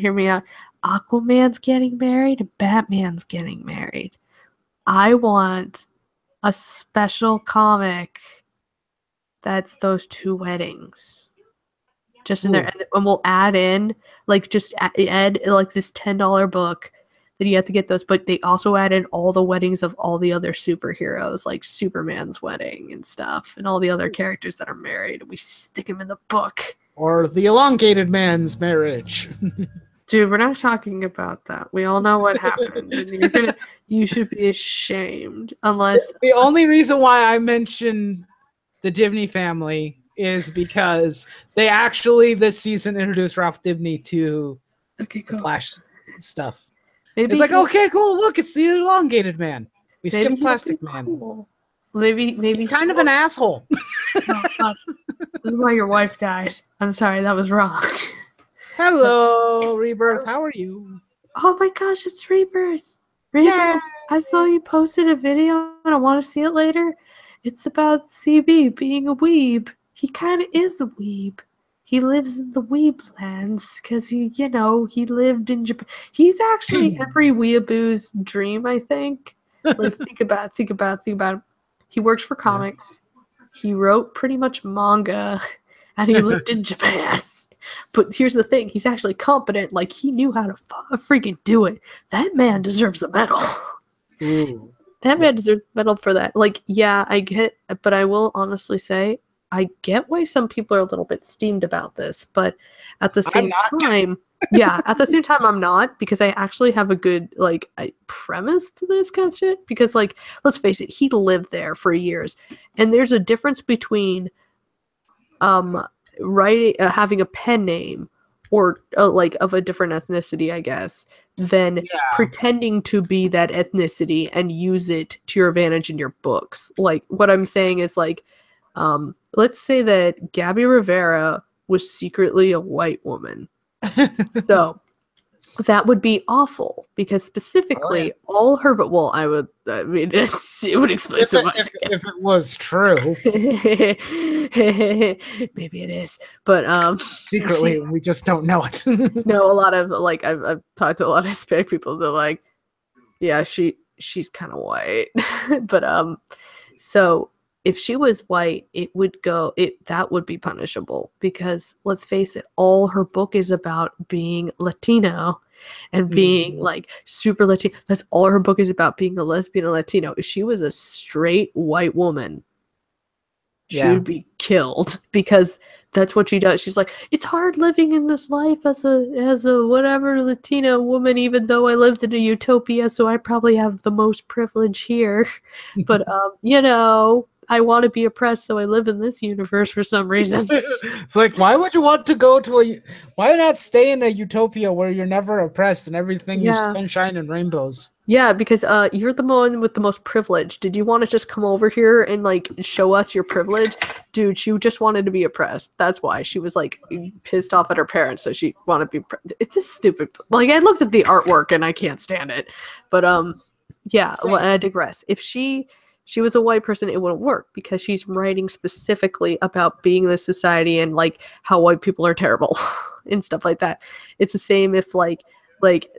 Speaker 3: Aquaman's getting married and Batman's getting married. I want a special comic that's those two weddings. Just in there, and we'll add in add this $10 book that you have to get those, but they also add in all the weddings of all the other superheroes, like Superman's wedding and stuff, and all the other characters that are married, and we stick them in the book.
Speaker 1: Or the elongated man's marriage.
Speaker 3: Dude, we're not talking about that. We all know what happened, and you should be ashamed. Unless
Speaker 1: the only reason why I mentioned the Dibny family is because they actually this season introduced Ralph Dibny to the Flash stuff. Maybe it's like, okay, cool. Look, it's the elongated man. We skipped Plastic Man.
Speaker 3: Cool. Maybe
Speaker 1: he's kind of an asshole.
Speaker 3: Oh, this is why your wife dies. I'm sorry, that was wrong.
Speaker 1: Hello, Rebirth. How are you?
Speaker 3: Oh my gosh, it's Rebirth.
Speaker 1: Yeah.
Speaker 3: I saw you posted a video and I want to see it later. It's about CB being a weeb. He kind of is a weeb. He lives in the weeb lands because he lived in Japan. He's actually every weeaboo's dream, I think. Like, think about it. He works for comics. He wrote pretty much manga, and he lived in Japan. But here's the thing. He's actually competent. Like, he knew how to freaking do it. That man deserves a medal.
Speaker 1: Ooh.
Speaker 3: That man deserves a medal for that. Like, yeah, I get, but I will honestly say, I get why some people are a little bit steamed about this, but at the same time, I'm not, because I actually have a good, premise to this kind of shit, because, let's face it, he lived there for years, and there's a difference between, having a pen name, or, of a different ethnicity, I guess, than pretending to be that ethnicity and use it to your advantage in your books. Like, what I'm saying is, let's say that Gabby Rivera was secretly a white woman. So that would be awful, because specifically all her, it would explain so much.
Speaker 1: If it was true.
Speaker 3: Maybe it is. But
Speaker 1: secretly we just don't know it.
Speaker 3: No, a lot of I've talked to a lot of Hispanic people, they're like, yeah, she's kind of white. But so if she was white, that would be punishable, because let's face it, all her book is about being Latino and being super Latino. That's all her book is about, being a lesbian and Latino. If she was a straight white woman, She would be killed because that's what she does. She's like, it's hard living in this life as a whatever Latina woman, even though I lived in a utopia, so I probably have the most privilege here. But you know, I want to be oppressed, so I live in this universe for some reason.
Speaker 1: It's like, why would you want to go to why not stay in a utopia where you're never oppressed and everything is sunshine and rainbows?
Speaker 3: Yeah, because you're the one with the most privilege. Did you want to just come over here and like show us your privilege? Dude, she just wanted to be oppressed. That's why she was like pissed off at her parents, so she wanted to be it's just stupid. Like, I looked at the artwork and I can't stand it. But yeah, well, I digress. If she was a white person, it wouldn't work because she's writing specifically about being in this society and like how white people are terrible and stuff like that. It's the same if like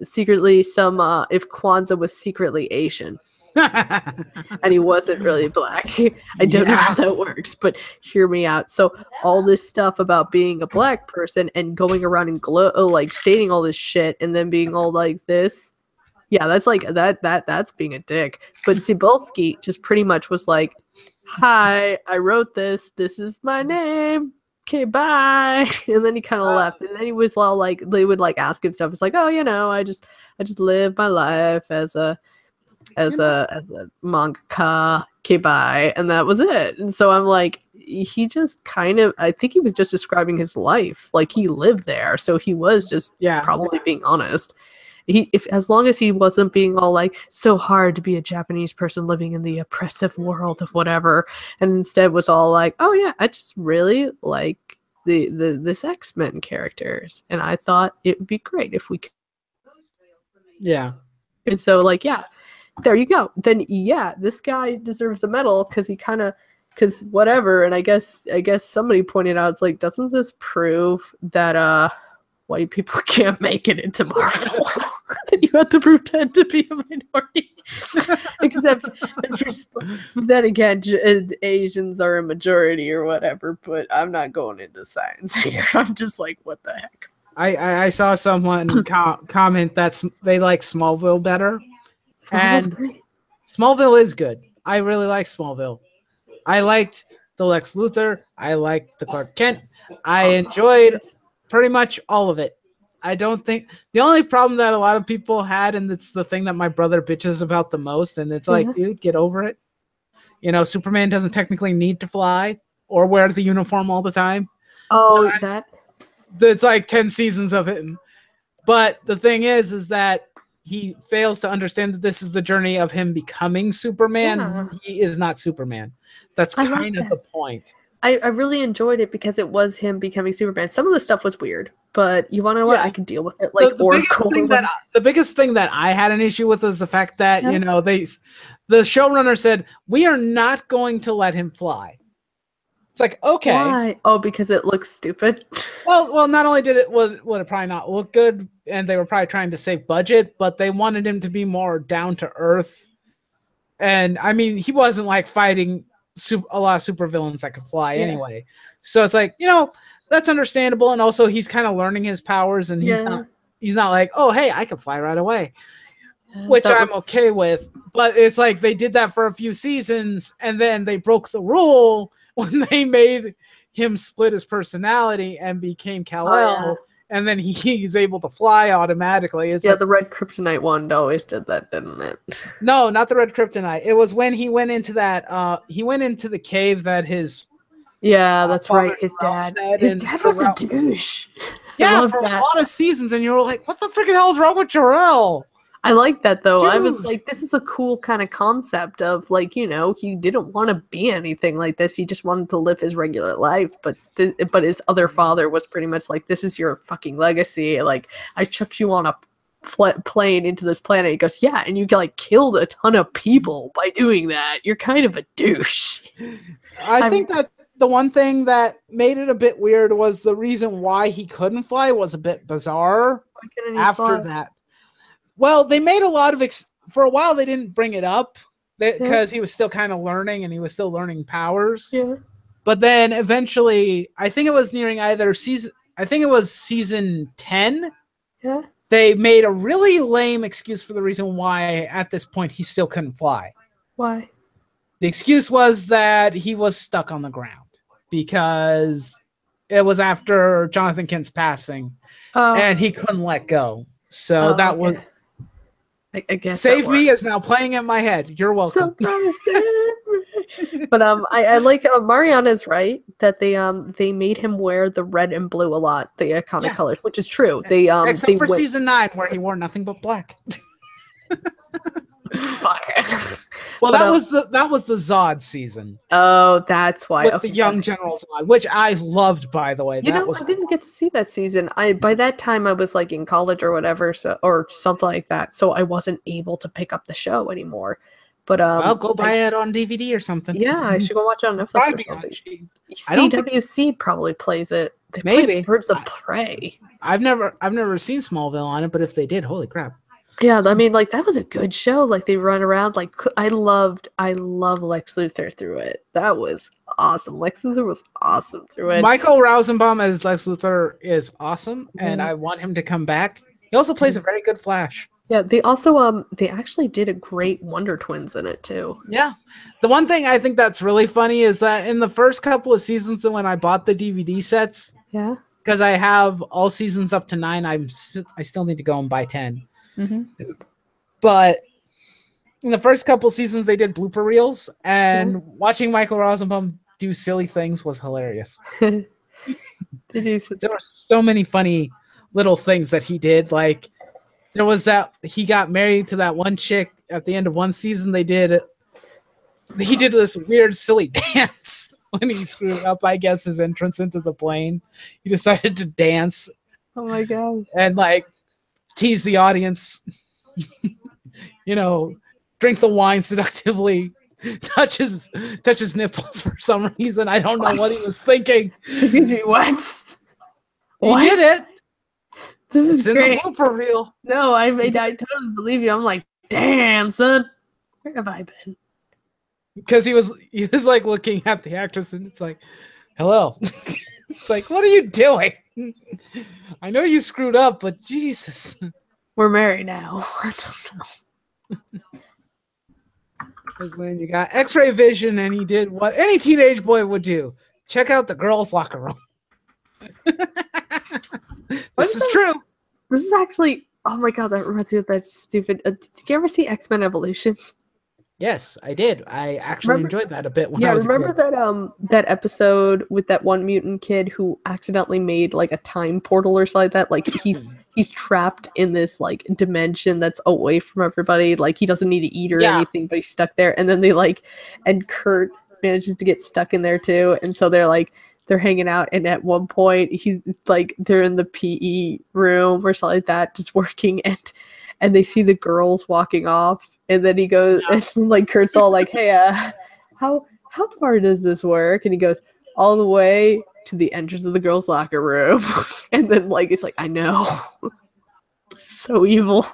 Speaker 3: secretly if Kwanzaa was secretly Asian and he wasn't really black. I don't know how that works, but hear me out. So all this stuff about being a black person and going around and like stating all this shit and then being all like this. Yeah, that's like that's being a dick. But Cybulski just pretty much was like, hi, I wrote this. This is my name. Okay, bye. And then he kind of left. And then he was all like, they would like ask him stuff. It's like, oh, you know, I just live my life as a mangaka. Okay, bye. And that was it. And so I'm like, he just kind of, I think he was just describing his life. Like, he lived there. So he was just probably being honest. As long as he wasn't being all like, so hard to be a Japanese person living in the oppressive world of whatever, and instead was all like, oh yeah, I just really like this X-Men characters, and I thought it would be great if we could.
Speaker 1: Yeah.
Speaker 3: And so like, yeah, there you go. Then yeah, this guy deserves a medal because whatever. And I guess somebody pointed out, it's like, doesn't this prove that white people can't make it into Marvel? You have to pretend to be a minority. Except, then again, Asians are a majority or whatever, but I'm not going into science here. I'm just like, what the heck?
Speaker 1: I saw someone comment that they like Smallville better. And Smallville is good. I really like Smallville. I liked the Lex Luthor. I liked the Clark Kent. I enjoyed pretty much all of it. I don't think the only problem that a lot of people had, and it's the thing that my brother bitches about the most, and it's like, dude, get over it. You know, Superman doesn't technically need to fly or wear the uniform all the time.
Speaker 3: Oh,
Speaker 1: it's like 10 seasons of it. But the thing is that he fails to understand that this is the journey of him becoming Superman. Yeah. He is not Superman. That's kind of the point.
Speaker 3: I really enjoyed it because it was him becoming Superman. Some of the stuff was weird, but you want to know what? I can deal with it. Like
Speaker 1: the biggest thing that I had an issue with is the fact that you know the showrunner said, we are not going to let him fly. It's like, okay.
Speaker 3: Why? Oh, because it looks stupid.
Speaker 1: Well, not only would it probably not look good, and they were probably trying to save budget, but they wanted him to be more down to earth. And I mean, he wasn't like fighting a lot of supervillains that could fly anyway. So it's like, you know, that's understandable. And also he's kind of learning his powers, and he's not like, oh, hey, I can fly right away, which I'm okay with. But it's like they did that for a few seasons, and then they broke the rule when they made him split his personality and became Kal-El, and then he's able to fly automatically. It's
Speaker 3: the red kryptonite one always did that, didn't it?
Speaker 1: No, not the red kryptonite. It was when he went into that. He went into the cave that his.
Speaker 3: Yeah, that's right. His dad was a douche.
Speaker 1: Yeah, for a lot of seasons, and you were like, "What the freaking hell is wrong with Jor-El?"
Speaker 3: I like that though. Dude. I was like, this is a cool kind of concept of like, you know, he didn't want to be anything like this. He just wanted to live his regular life. But his other father was pretty much like, this is your fucking legacy. Like, I chucked you on a plane into this planet. He goes, yeah, and you like killed a ton of people by doing that. You're kind of a douche.
Speaker 1: I think that the one thing that made it a bit weird was the reason why he couldn't fly was a bit bizarre after that. Well, they made a lot of for a while. They didn't bring it up because he was still kind of learning, and he was still learning powers. Yeah. But then eventually, I think it was nearing season 10.
Speaker 3: Yeah.
Speaker 1: They made a really lame excuse for the reason why at this point he still couldn't fly.
Speaker 3: Why?
Speaker 1: The excuse was that he was stuck on the ground because it was after Jonathan Kent's passing, and he couldn't let go. So that was.
Speaker 3: I guess
Speaker 1: Save Me is now playing in my head. You're welcome.
Speaker 3: But I like Mariana's right that they made him wear the red and blue a lot, the iconic colors, which is true. They
Speaker 1: except for season 9 where he wore nothing but black.
Speaker 3: Fuck.
Speaker 1: Well, that was the Zod season.
Speaker 3: Oh, that's why.
Speaker 1: With the young General Zod, which I loved, by the way.
Speaker 3: I didn't get to see that season. By that time I was like in college or whatever, or something like that. So I wasn't able to pick up the show anymore. But
Speaker 1: I'll go buy it on DVD or something.
Speaker 3: Yeah, I should go watch it on Netflix or something. CWC probably plays it. They play Birds of Prey.
Speaker 1: I've never seen Smallville on it, but if they did, holy crap.
Speaker 3: Yeah, I mean, like that was a good show. Like they run around. Like I love Lex Luthor through it. That was awesome. Lex Luthor was awesome through it.
Speaker 1: Michael Rosenbaum as Lex Luthor is awesome, and I want him to come back. He also plays a very good Flash.
Speaker 3: Yeah, they also they actually did a great Wonder Twins in it too.
Speaker 1: Yeah. The one thing I think that's really funny is that in the first couple of seasons when I bought the DVD sets, because I have all seasons up to 9, I still need to go and buy 10. But in the first couple seasons they did blooper reels, and watching Michael Rosenbaum do silly things was hilarious. There were so many funny little things that he did. Like there was that he got married to that one chick at the end of one season. He did this weird silly dance when he screwed up, I guess, his entrance into the plane. He decided to dance.
Speaker 3: Oh my gosh.
Speaker 1: And like tease the audience, drink the wine seductively, touch his nipples for some reason. I don't know what he was thinking.
Speaker 3: What?
Speaker 1: He did it.
Speaker 3: This is great.
Speaker 1: In the blooper reel.
Speaker 3: No, I totally believe you. I'm like, damn, son, where have I been?
Speaker 1: Because he was like looking at the actress, and it's like, hello. It's like, what are you doing? I know you screwed up, but Jesus.
Speaker 3: We're married now. I don't know.
Speaker 1: Because when you got X-ray vision, and he did what any teenage boy would do: check out the girls' locker room. This is true.
Speaker 3: This is actually. Oh my god, that reminds me of that stupid. Did you ever see X-Men Evolution?
Speaker 1: Yes, I did. I actually enjoyed that a bit when I was
Speaker 3: remember
Speaker 1: a kid.
Speaker 3: that episode with that one mutant kid who accidentally made like a time portal or something like that? Like he's trapped in this like dimension that's away from everybody. Like he doesn't need to eat or anything, but he's stuck there. And then and Kurt manages to get stuck in there too. And so they're hanging out, and at one point he's like they're in the PE room or something like that, just working, and they see the girls walking off. And then he goes, and like Kurt's all like, "Hey, how far does this work?" And he goes, "All the way to the entrance of the girls' locker room." And then like it's like, I know, so evil.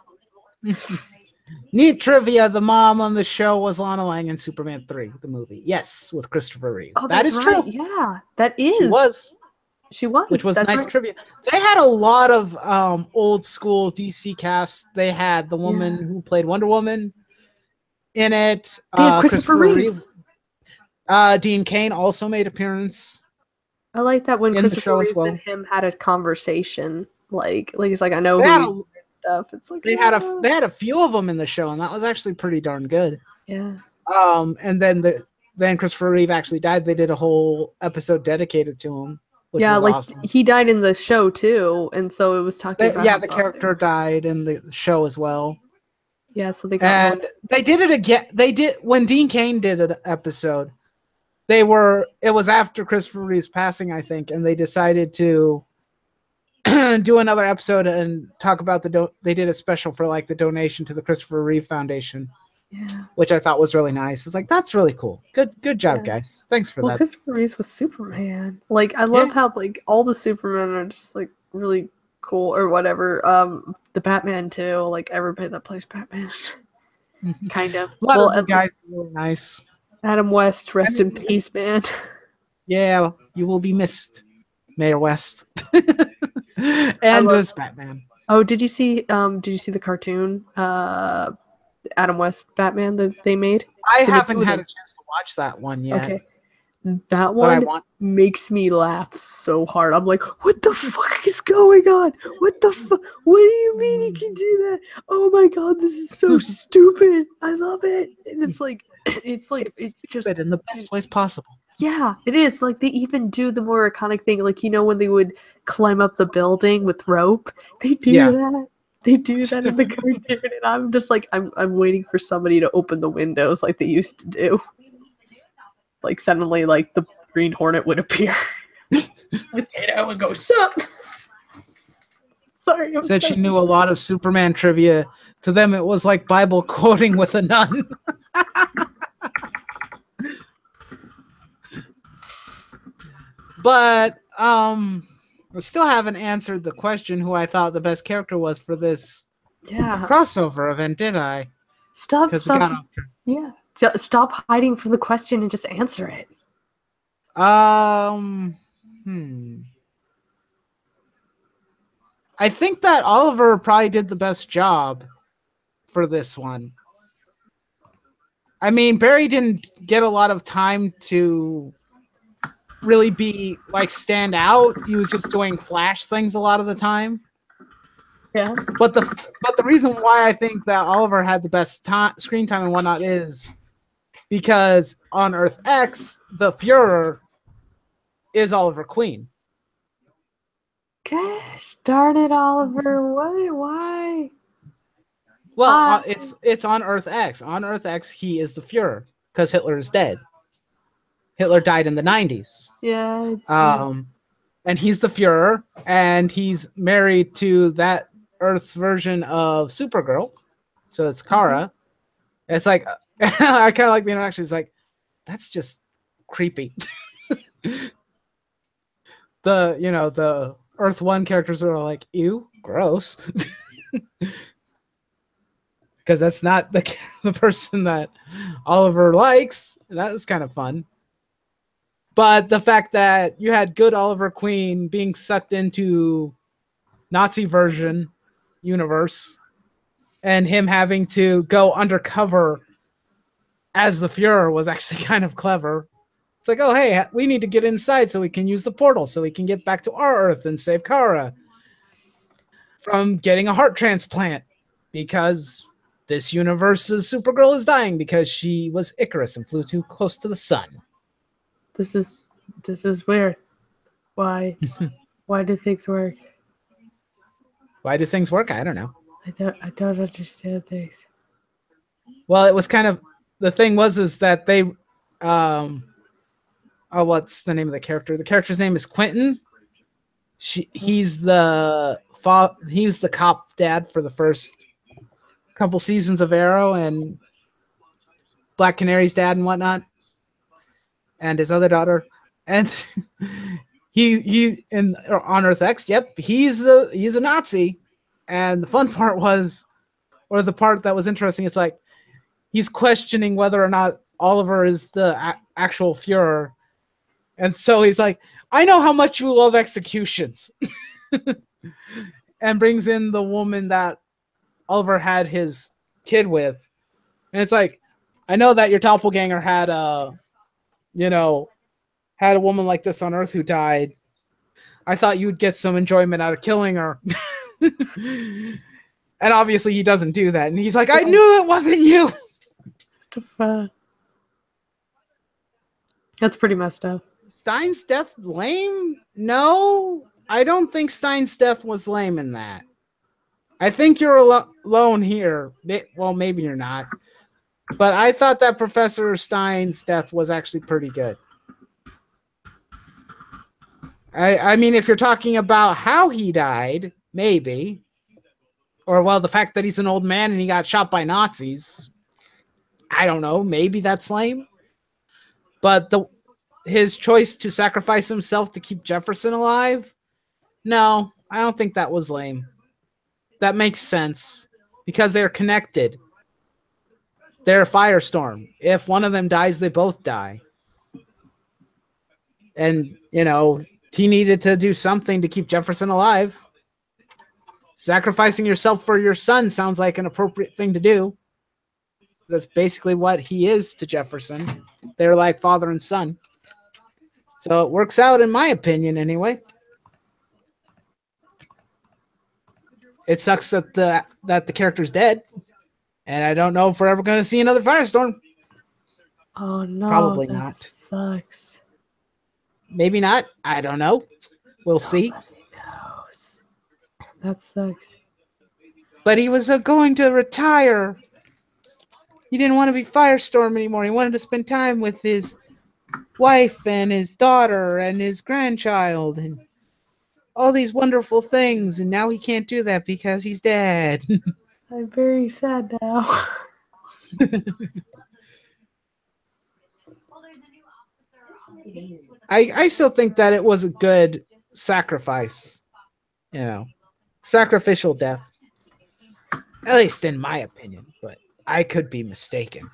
Speaker 1: Neat trivia: the mom on the show was Lana Lang in Superman 3, the movie. Yes, with Christopher Reeve.
Speaker 3: Oh,
Speaker 1: that is true.
Speaker 3: Yeah, that is. She was.
Speaker 1: Which was nice trivia. They had a lot of old school DC cast. They had the woman who played Wonder Woman in it.
Speaker 3: Christopher Reeve.
Speaker 1: Dean Cain also made appearance.
Speaker 3: I like that when Christopher Reeve and him had a conversation. Like he's like, I know stuff. It's like
Speaker 1: they had a few of them in the show, and that was actually pretty darn good.
Speaker 3: Yeah.
Speaker 1: And then Christopher Reeve actually died. They did a whole episode dedicated to him. Which was awesome.
Speaker 3: He died in the show too, and so it was talking about.
Speaker 1: Yeah, the character died in the show as well.
Speaker 3: Yeah, so they
Speaker 1: did it again. They did when Dean Cain did an episode. It was after Christopher Reeve's passing, I think, and they decided to do another episode and talk about they did a special for like the donation to the Christopher Reeve Foundation.
Speaker 3: Yeah.
Speaker 1: Which I thought was really nice. It's like, that's really cool. Good job, guys. Thanks for that.
Speaker 3: Christopher Reeve was Superman. Like, I love how like all the Supermen are just like really cool or whatever. The Batman too. Like everybody that plays Batman, kind of.
Speaker 1: A lot of the guys are really nice.
Speaker 3: Adam West, rest in peace, man.
Speaker 1: Yeah, you will be missed, Mayor West. And this Batman.
Speaker 3: Oh, did you see the cartoon? Adam West Batman that they made.
Speaker 1: I haven't had a chance to watch that one yet.
Speaker 3: Okay. That one makes me laugh so hard. I'm like, what the fuck is going on? What the fuck? What do you mean you can do that? Oh my god, this is so stupid. I love it. And it's just
Speaker 1: in the best ways possible.
Speaker 3: Yeah, it is. Like, they even do the more iconic thing. Like, you know, when they would climb up the building with rope? They do that. They do that in the cartoon. And I'm just like, I'm waiting for somebody to open the windows like they used to do. Like, suddenly, like, the Green Hornet would appear. Potato would go, sup? Sorry.
Speaker 1: Said she knew a lot of Superman trivia. To them, it was like Bible quoting with a nun. But I still haven't answered the question who I thought the best character was for this crossover event, did I?
Speaker 3: Stop. Yeah. Stop hiding from the question and just answer it.
Speaker 1: I think that Oliver probably did the best job for this one. I mean, Barry didn't get a lot of time to really be like stand out. He was just doing Flash things a lot of the time.
Speaker 3: Yeah.
Speaker 1: But the reason why I think that Oliver had the best screen time and whatnot is because on Earth X, the Fuhrer is Oliver Queen.
Speaker 3: Gosh darn it, Oliver! Why?
Speaker 1: Well, it's on Earth X. On Earth X, he is the Fuhrer because Hitler is dead. Hitler died in the 90s.
Speaker 3: Yeah.
Speaker 1: And he's the Fuhrer, and he's married to that Earth's version of Supergirl. So it's Kara. It's like I kind of like the interaction. It's like that's just creepy. The Earth 1 characters are like, ew, gross. Because that's not the person that Oliver likes. That was kind of fun. But the fact that you had good Oliver Queen being sucked into Nazi version universe and him having to go undercover as the Fuhrer was actually kind of clever. It's like, oh, hey, we need to get inside so we can use the portal so we can get back to our Earth and save Kara from getting a heart transplant because this universe's Supergirl is dying because she was Icarus and flew too close to the sun.
Speaker 3: This is weird. Why do things work?
Speaker 1: Why do things work? I don't know.
Speaker 3: I don't understand things.
Speaker 1: Well, it was kind of the thing is that they what's the name of the character? The character's name is Quentin. He's the cop dad for the first couple seasons of Arrow and Black Canary's dad and whatnot, and his other daughter. And he on Earth X, yep, he's a Nazi. And the fun part was, or the part that was interesting, it's like he's questioning whether or not Oliver is the actual Fuhrer. And so he's like, I know how much you love executions. And brings in the woman that Oliver had his kid with. And it's like, I know that your doppelganger had a woman like this on Earth who died. I thought you'd get some enjoyment out of killing her. And obviously he doesn't do that. And he's like, I knew it wasn't you.
Speaker 3: That's pretty messed up.
Speaker 1: Stein's death lame? No, I don't think Stein's death was lame in that. I think you're alone here. Well, maybe you're not. But I thought that Professor Stein's death was actually pretty good. I mean, if you're talking about how he died, maybe. Or, well, the fact that he's an old man and he got shot by Nazis. I don't know. Maybe that's lame. But his choice to sacrifice himself to keep Jefferson alive? No, I don't think that was lame. That makes sense. Because they're connected. They're a firestorm. If one of them dies, they both die. And, he needed to do something to keep Jefferson alive. Sacrificing yourself for your son sounds like an appropriate thing to do. That's basically what he is to Jefferson. They're like father and son. So it works out, in my opinion, anyway. It sucks that the character's dead, and I don't know if we're ever going to see another Firestorm.
Speaker 3: Oh no,
Speaker 1: Probably
Speaker 3: that
Speaker 1: not.
Speaker 3: Sucks.
Speaker 1: Maybe not. I don't know. We'll see.
Speaker 3: Knows. That sucks.
Speaker 1: But he was going to retire. He didn't want to be Firestorm anymore. He wanted to spend time with his wife and his daughter and his grandchild and all these wonderful things. And now he can't do that because he's dead.
Speaker 3: I'm very sad now.
Speaker 1: I still think that it was a good sacrifice. You know, sacrificial death. At least in my opinion, but I could be mistaken.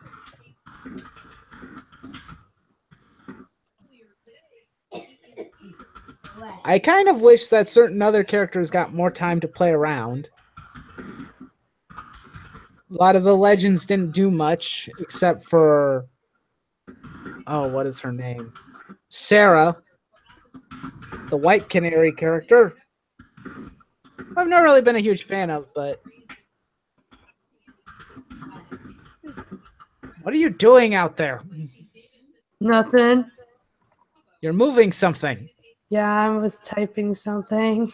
Speaker 1: I kind of wish that certain other characters got more time to play around. A lot of the legends didn't do much except for, oh, what is her name? Sarah, the White Canary character. I've not really been a huge fan of, but what are you doing out there?
Speaker 3: Nothing.
Speaker 1: You're moving something.
Speaker 3: Yeah, I was typing something.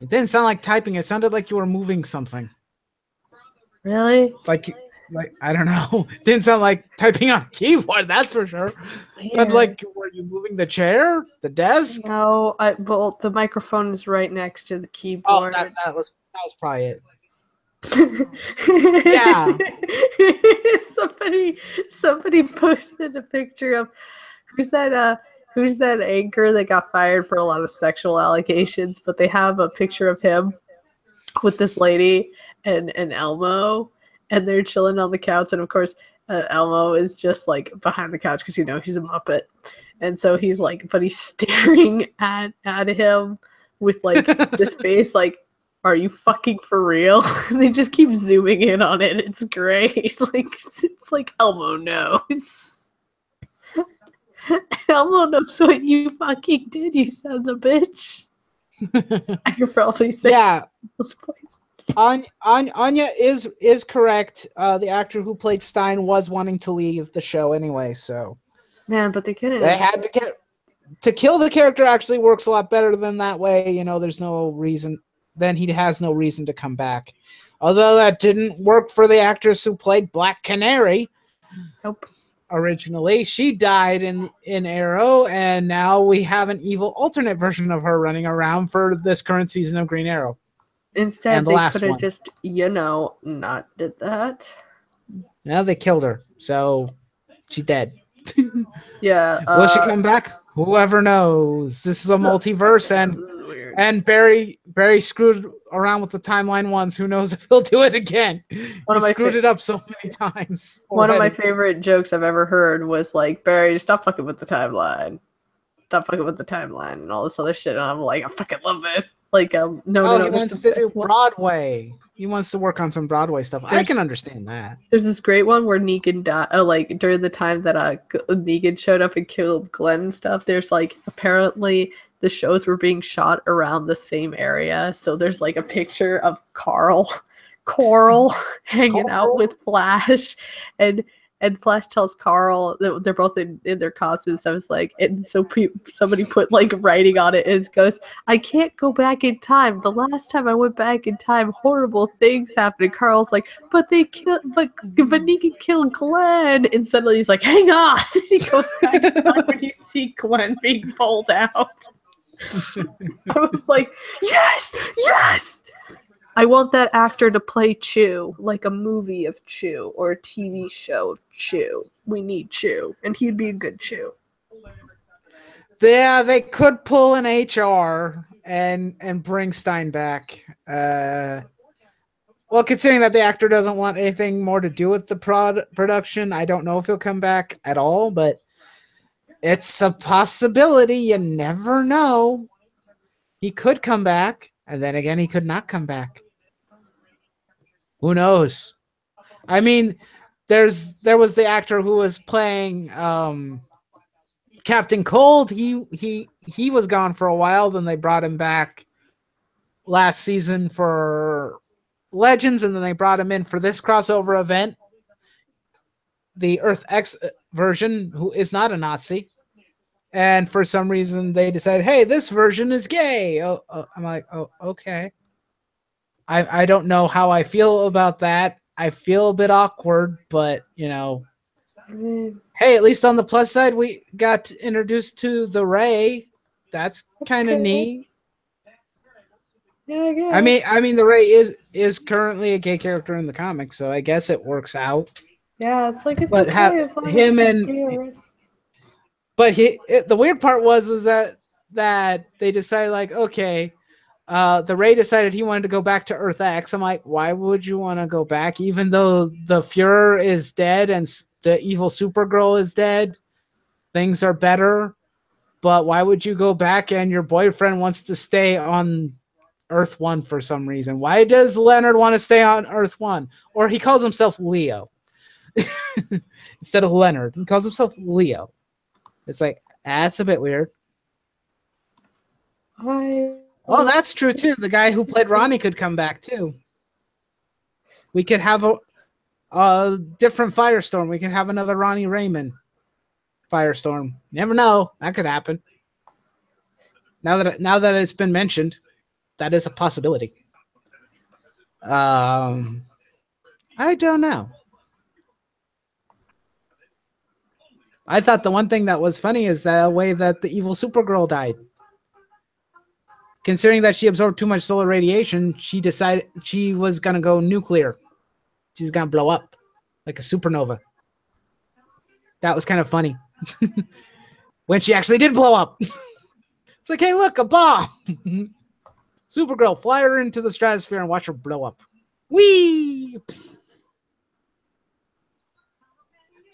Speaker 1: It didn't sound like typing. It sounded like you were moving something.
Speaker 3: Really?
Speaker 1: Like I don't know. It didn't sound like typing on a keyboard, that's for sure. It sounded like, were you moving the chair? The desk?
Speaker 3: No, well, the microphone is right next to the
Speaker 1: Oh,
Speaker 3: keyboard.
Speaker 1: that was probably it.
Speaker 3: Yeah. somebody posted a picture of who's that anchor that got fired for a lot of sexual allegations, but they have a picture of him with this lady and Elmo, and they're chilling on the couch, and of course Elmo is just like behind the couch because he's a Muppet, and so he's like, but he's staring at him with like this face like, are you fucking for real? And they just keep zooming in on it. It's great. Like, it's like Elmo knows. Elmo knows what you fucking did, you son of a bitch. I could probably say,
Speaker 1: yeah. Anya is correct. The actor who played Stein was wanting to leave the show anyway, so
Speaker 3: man, but they couldn't.
Speaker 1: They had to kill the character. Actually, works a lot better than that way. There's no reason. Then he has no reason to come back. Although that didn't work for the actress who played Black Canary.
Speaker 3: Nope.
Speaker 1: Originally, she died in Arrow, and now we have an evil alternate version of her running around for this current season of Green Arrow.
Speaker 3: Instead, they could have just, not did that.
Speaker 1: Now they killed her, so she's dead.
Speaker 3: Yeah.
Speaker 1: Will she come back? Whoever knows. This is a multiverse, and Barry screwed around with the timeline once. Who knows if he'll do it again? He screwed it up so many times.
Speaker 3: One of my favorite jokes I've ever heard was like, Barry, stop fucking with the timeline. Stop fucking with the timeline and all this other shit. And I'm like, I fucking love it. Like, no.
Speaker 1: He wants to do Broadway. He wants to work on some Broadway stuff. I can understand that.
Speaker 3: There's this great one where Negan died, like during the time that Negan showed up and killed Glenn and stuff. There's like, apparently the shows were being shot around the same area. So there's like a picture of Coral hanging out with Flash, and Flash tells Carl that they're both in their costumes. So I was like, and so somebody put like writing on it, and it goes, I can't go back in time. The last time I went back in time, horrible things happened. And Carl's like, but Negan killed Glenn. And suddenly he's like, hang on. He goes back in time when you see Glenn being pulled out. I was like, yes! I want that actor to play Chew, like a movie of Chew or a TV show of Chew. We need Chew, and he'd be a good Chew.
Speaker 1: Yeah, they could pull an HR and bring Stein back. Well, considering that the actor doesn't want anything more to do with the production, I don't know if he'll come back at all, but it's a possibility. You never know. He could come back, and then again, he could not come back. Who knows? I mean, there was the actor who was playing Captain Cold. He was gone for a while. Then they brought him back last season for Legends, and then they brought him in for this crossover event, the Earth X version, who is not a Nazi. And for some reason, they decided, hey, this version is gay. I'm like, oh, okay. I don't know how I feel about that. I feel a bit awkward, but, you know, hey, at least on the plus side, we got introduced to the Ray. That's kind of neat.
Speaker 3: Yeah, I guess.
Speaker 1: I mean, the Ray is currently a gay character in the comics, so I guess it works out.
Speaker 3: Yeah, it's like it's
Speaker 1: but
Speaker 3: okay.
Speaker 1: The weird part was that they decided, like, okay, the Ray decided he wanted to go back to Earth X. I'm like, why would you want to go back, even though the Fuhrer is dead and the evil Supergirl is dead? Things are better, but why would you go back and your boyfriend wants to stay on Earth 1 for some reason? Why does Leonard want to stay on Earth 1? Or he calls himself Leo instead of Leonard. He calls himself Leo. It's like, that's a bit weird. Oh, that's true too. The guy who played Ronnie could come back too. We could have a different Firestorm. We can have another Ronnie Raymond Firestorm. Never know. That could happen. Now that it's been mentioned, that is a possibility. I don't know. I thought the one thing that was funny is the way that the evil Supergirl died. Considering that she absorbed too much solar radiation, she decided she was going to go nuclear. She's going to blow up like a supernova. That was kind of funny. When she actually did blow up. It's like, hey, look, a bomb. Supergirl, fly her into the stratosphere and watch her blow up. Whee!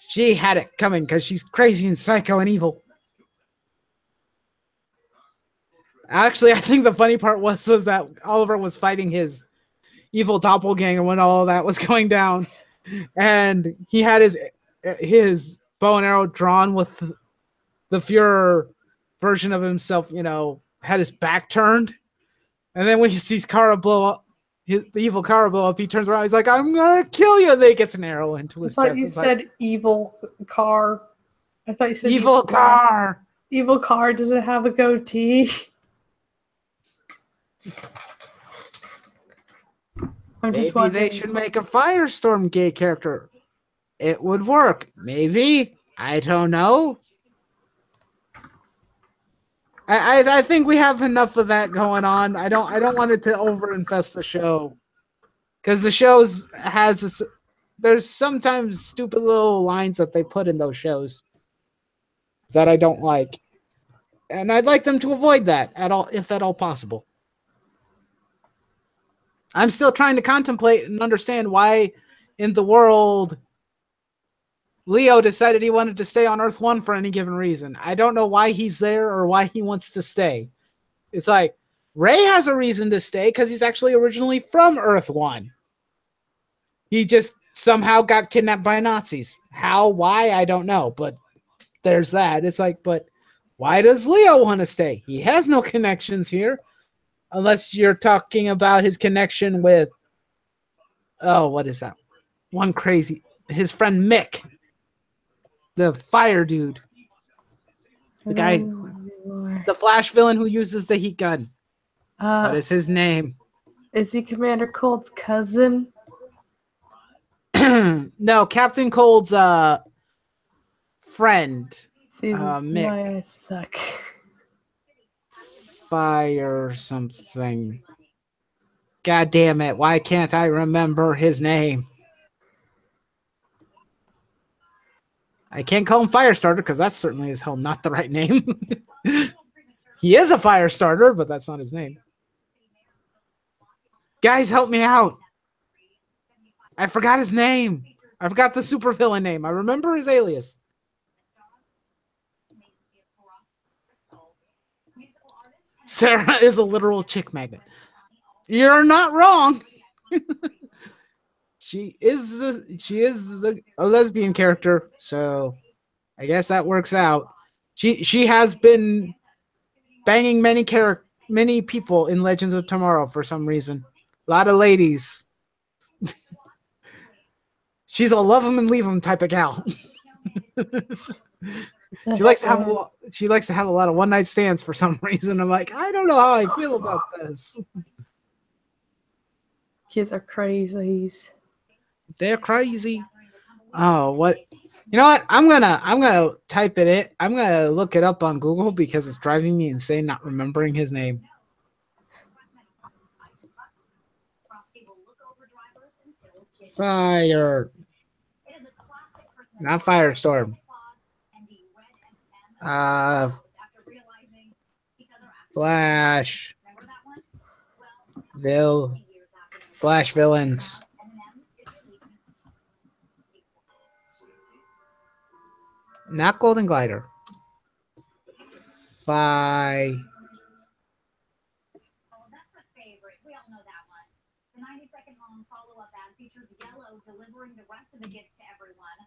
Speaker 1: She had it coming because she's crazy and psycho and evil. Actually, I think the funny part was that Oliver was fighting his evil doppelganger when all of that was going down. And he had his bow and arrow drawn with the Fuhrer version of himself, you know, had his back turned. And then when he sees Kara blow up, the evil Kara blow up, he turns around. He's like, I'm going to kill you. And then he gets an arrow into his chest.
Speaker 3: I thought you said evil car. I thought you said
Speaker 1: evil car.
Speaker 3: Evil car doesn't have a goatee.
Speaker 1: Maybe they should make a Firestorm gay character. It would work. Maybe. I don't know. I think we have enough of that going on. I don't want it to overinfest the show. Because the shows there's sometimes stupid little lines that they put in those shows that I don't like. And I'd like them to avoid that if at all possible. I'm still trying to contemplate and understand why in the world Leo decided he wanted to stay on Earth 1 for any given reason. I don't know why he's there or why he wants to stay. It's like, Ray has a reason to stay because he's actually originally from Earth 1. He just somehow got kidnapped by Nazis. How, why, I don't know. But there's that. It's like, but why does Leo want to stay? He has no connections here. Unless you're talking about his connection with, what is that? One crazy, his friend Mick, the fire dude, the guy, the Flash villain who uses the heat gun. What is his name?
Speaker 3: Is he Commander Cold's cousin?
Speaker 1: No, Captain Cold's friend. Mick.
Speaker 3: My eyes suck.
Speaker 1: Fire something. God damn it. Why can't I remember his name? I can't call him Firestarter because that's certainly as hell not the right name. He is a Firestarter, but that's not his name. Guys, help me out. I forgot his name. I forgot the supervillain name. I remember his alias. Sarah is a literal chick magnet. You're not wrong. a lesbian character, so I guess that works out. She has been banging many people in Legends of Tomorrow for some reason. A lot of ladies. She's a love them and leave them type of gal. She likes to have a lot of one night stands for some reason. I'm like, I don't know how I feel about this.
Speaker 3: Kids are crazy.
Speaker 1: They're crazy. Oh, what? You know what? I'm gonna type it in. I'm gonna look it up on Google because it's driving me insane not remembering his name. Fire. Not Firestorm. Flash. Flash villains. Not Golden Glider. Fi.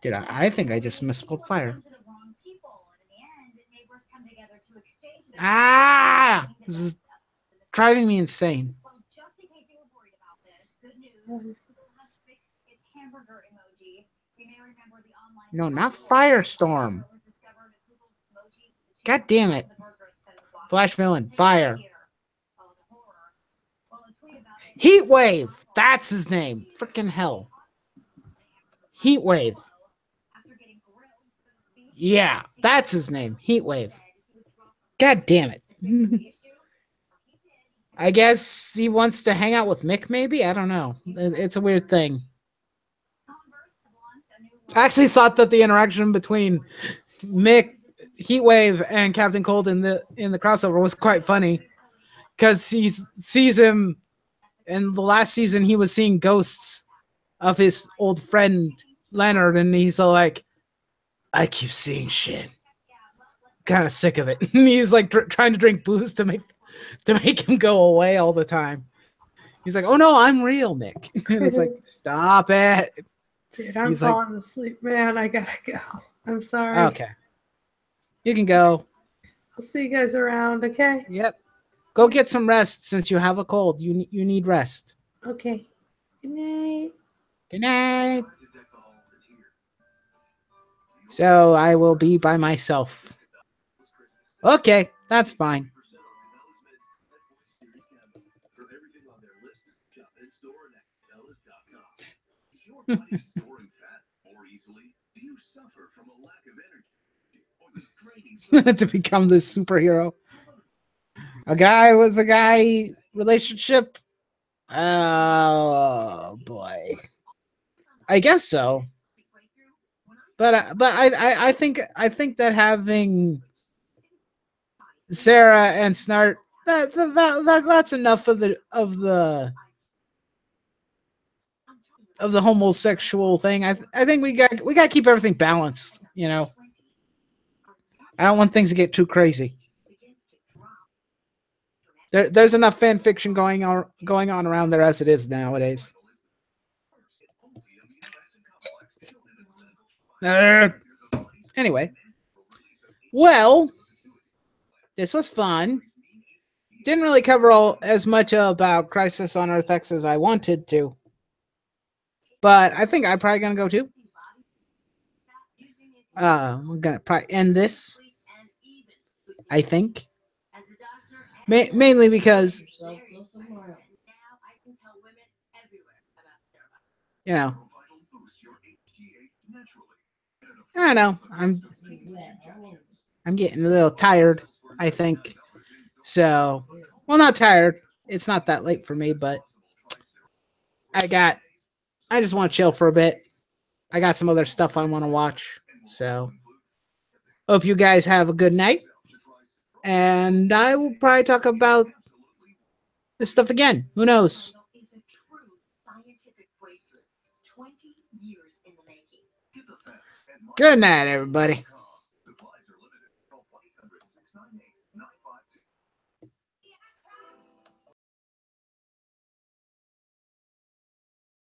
Speaker 1: Did I think I just misspelled fire. Ah! This is driving me insane. No, not Firestorm. God damn it. Flash villain. Fire. Heatwave. That's his name. Freaking hell. Heatwave. Yeah, that's his name. Heatwave. God damn it. I guess he wants to hang out with Mick, maybe? I don't know. It's a weird thing. I actually thought that the interaction between Mick, Heatwave, and Captain Cold in the crossover was quite funny. Because he sees him in the last season, he was seeing ghosts of his old friend Leonard, and he's all like, I keep seeing shit. Kind of sick of it. He's like trying to drink booze to make him go away all the time. He's like, oh no, I'm real, Mick. And it's like, stop it.
Speaker 3: Dude, I'm falling asleep, man. I gotta go. I'm sorry.
Speaker 1: Okay. You can go.
Speaker 3: I'll see you guys around, okay?
Speaker 1: Yep. Go get some rest since you have a cold. You need rest.
Speaker 3: Okay. Good night.
Speaker 1: Good night. So I will be by myself. Okay, that's fine. To become this superhero. A guy with a guy relationship? Oh boy. I guess so. But I think that having Sarah and Snart that's enough of the homosexual thing. I think we got to keep everything balanced, you know. I don't want things to get too crazy. There's enough fan fiction going on around there as it is nowadays. Anyway, well, this was fun. Didn't really cover as much about Crisis on Earth X as I wanted to, but I think I'm probably gonna go too. We're gonna probably end this. I think, mainly because you know, I don't know. I'm getting a little tired. I think so. Well, not tired. It's not that late for me, but I just want to chill for a bit. I got some other stuff I want to watch. So, hope you guys have a good night. And I will probably talk about this stuff again. Who knows? Good night, everybody.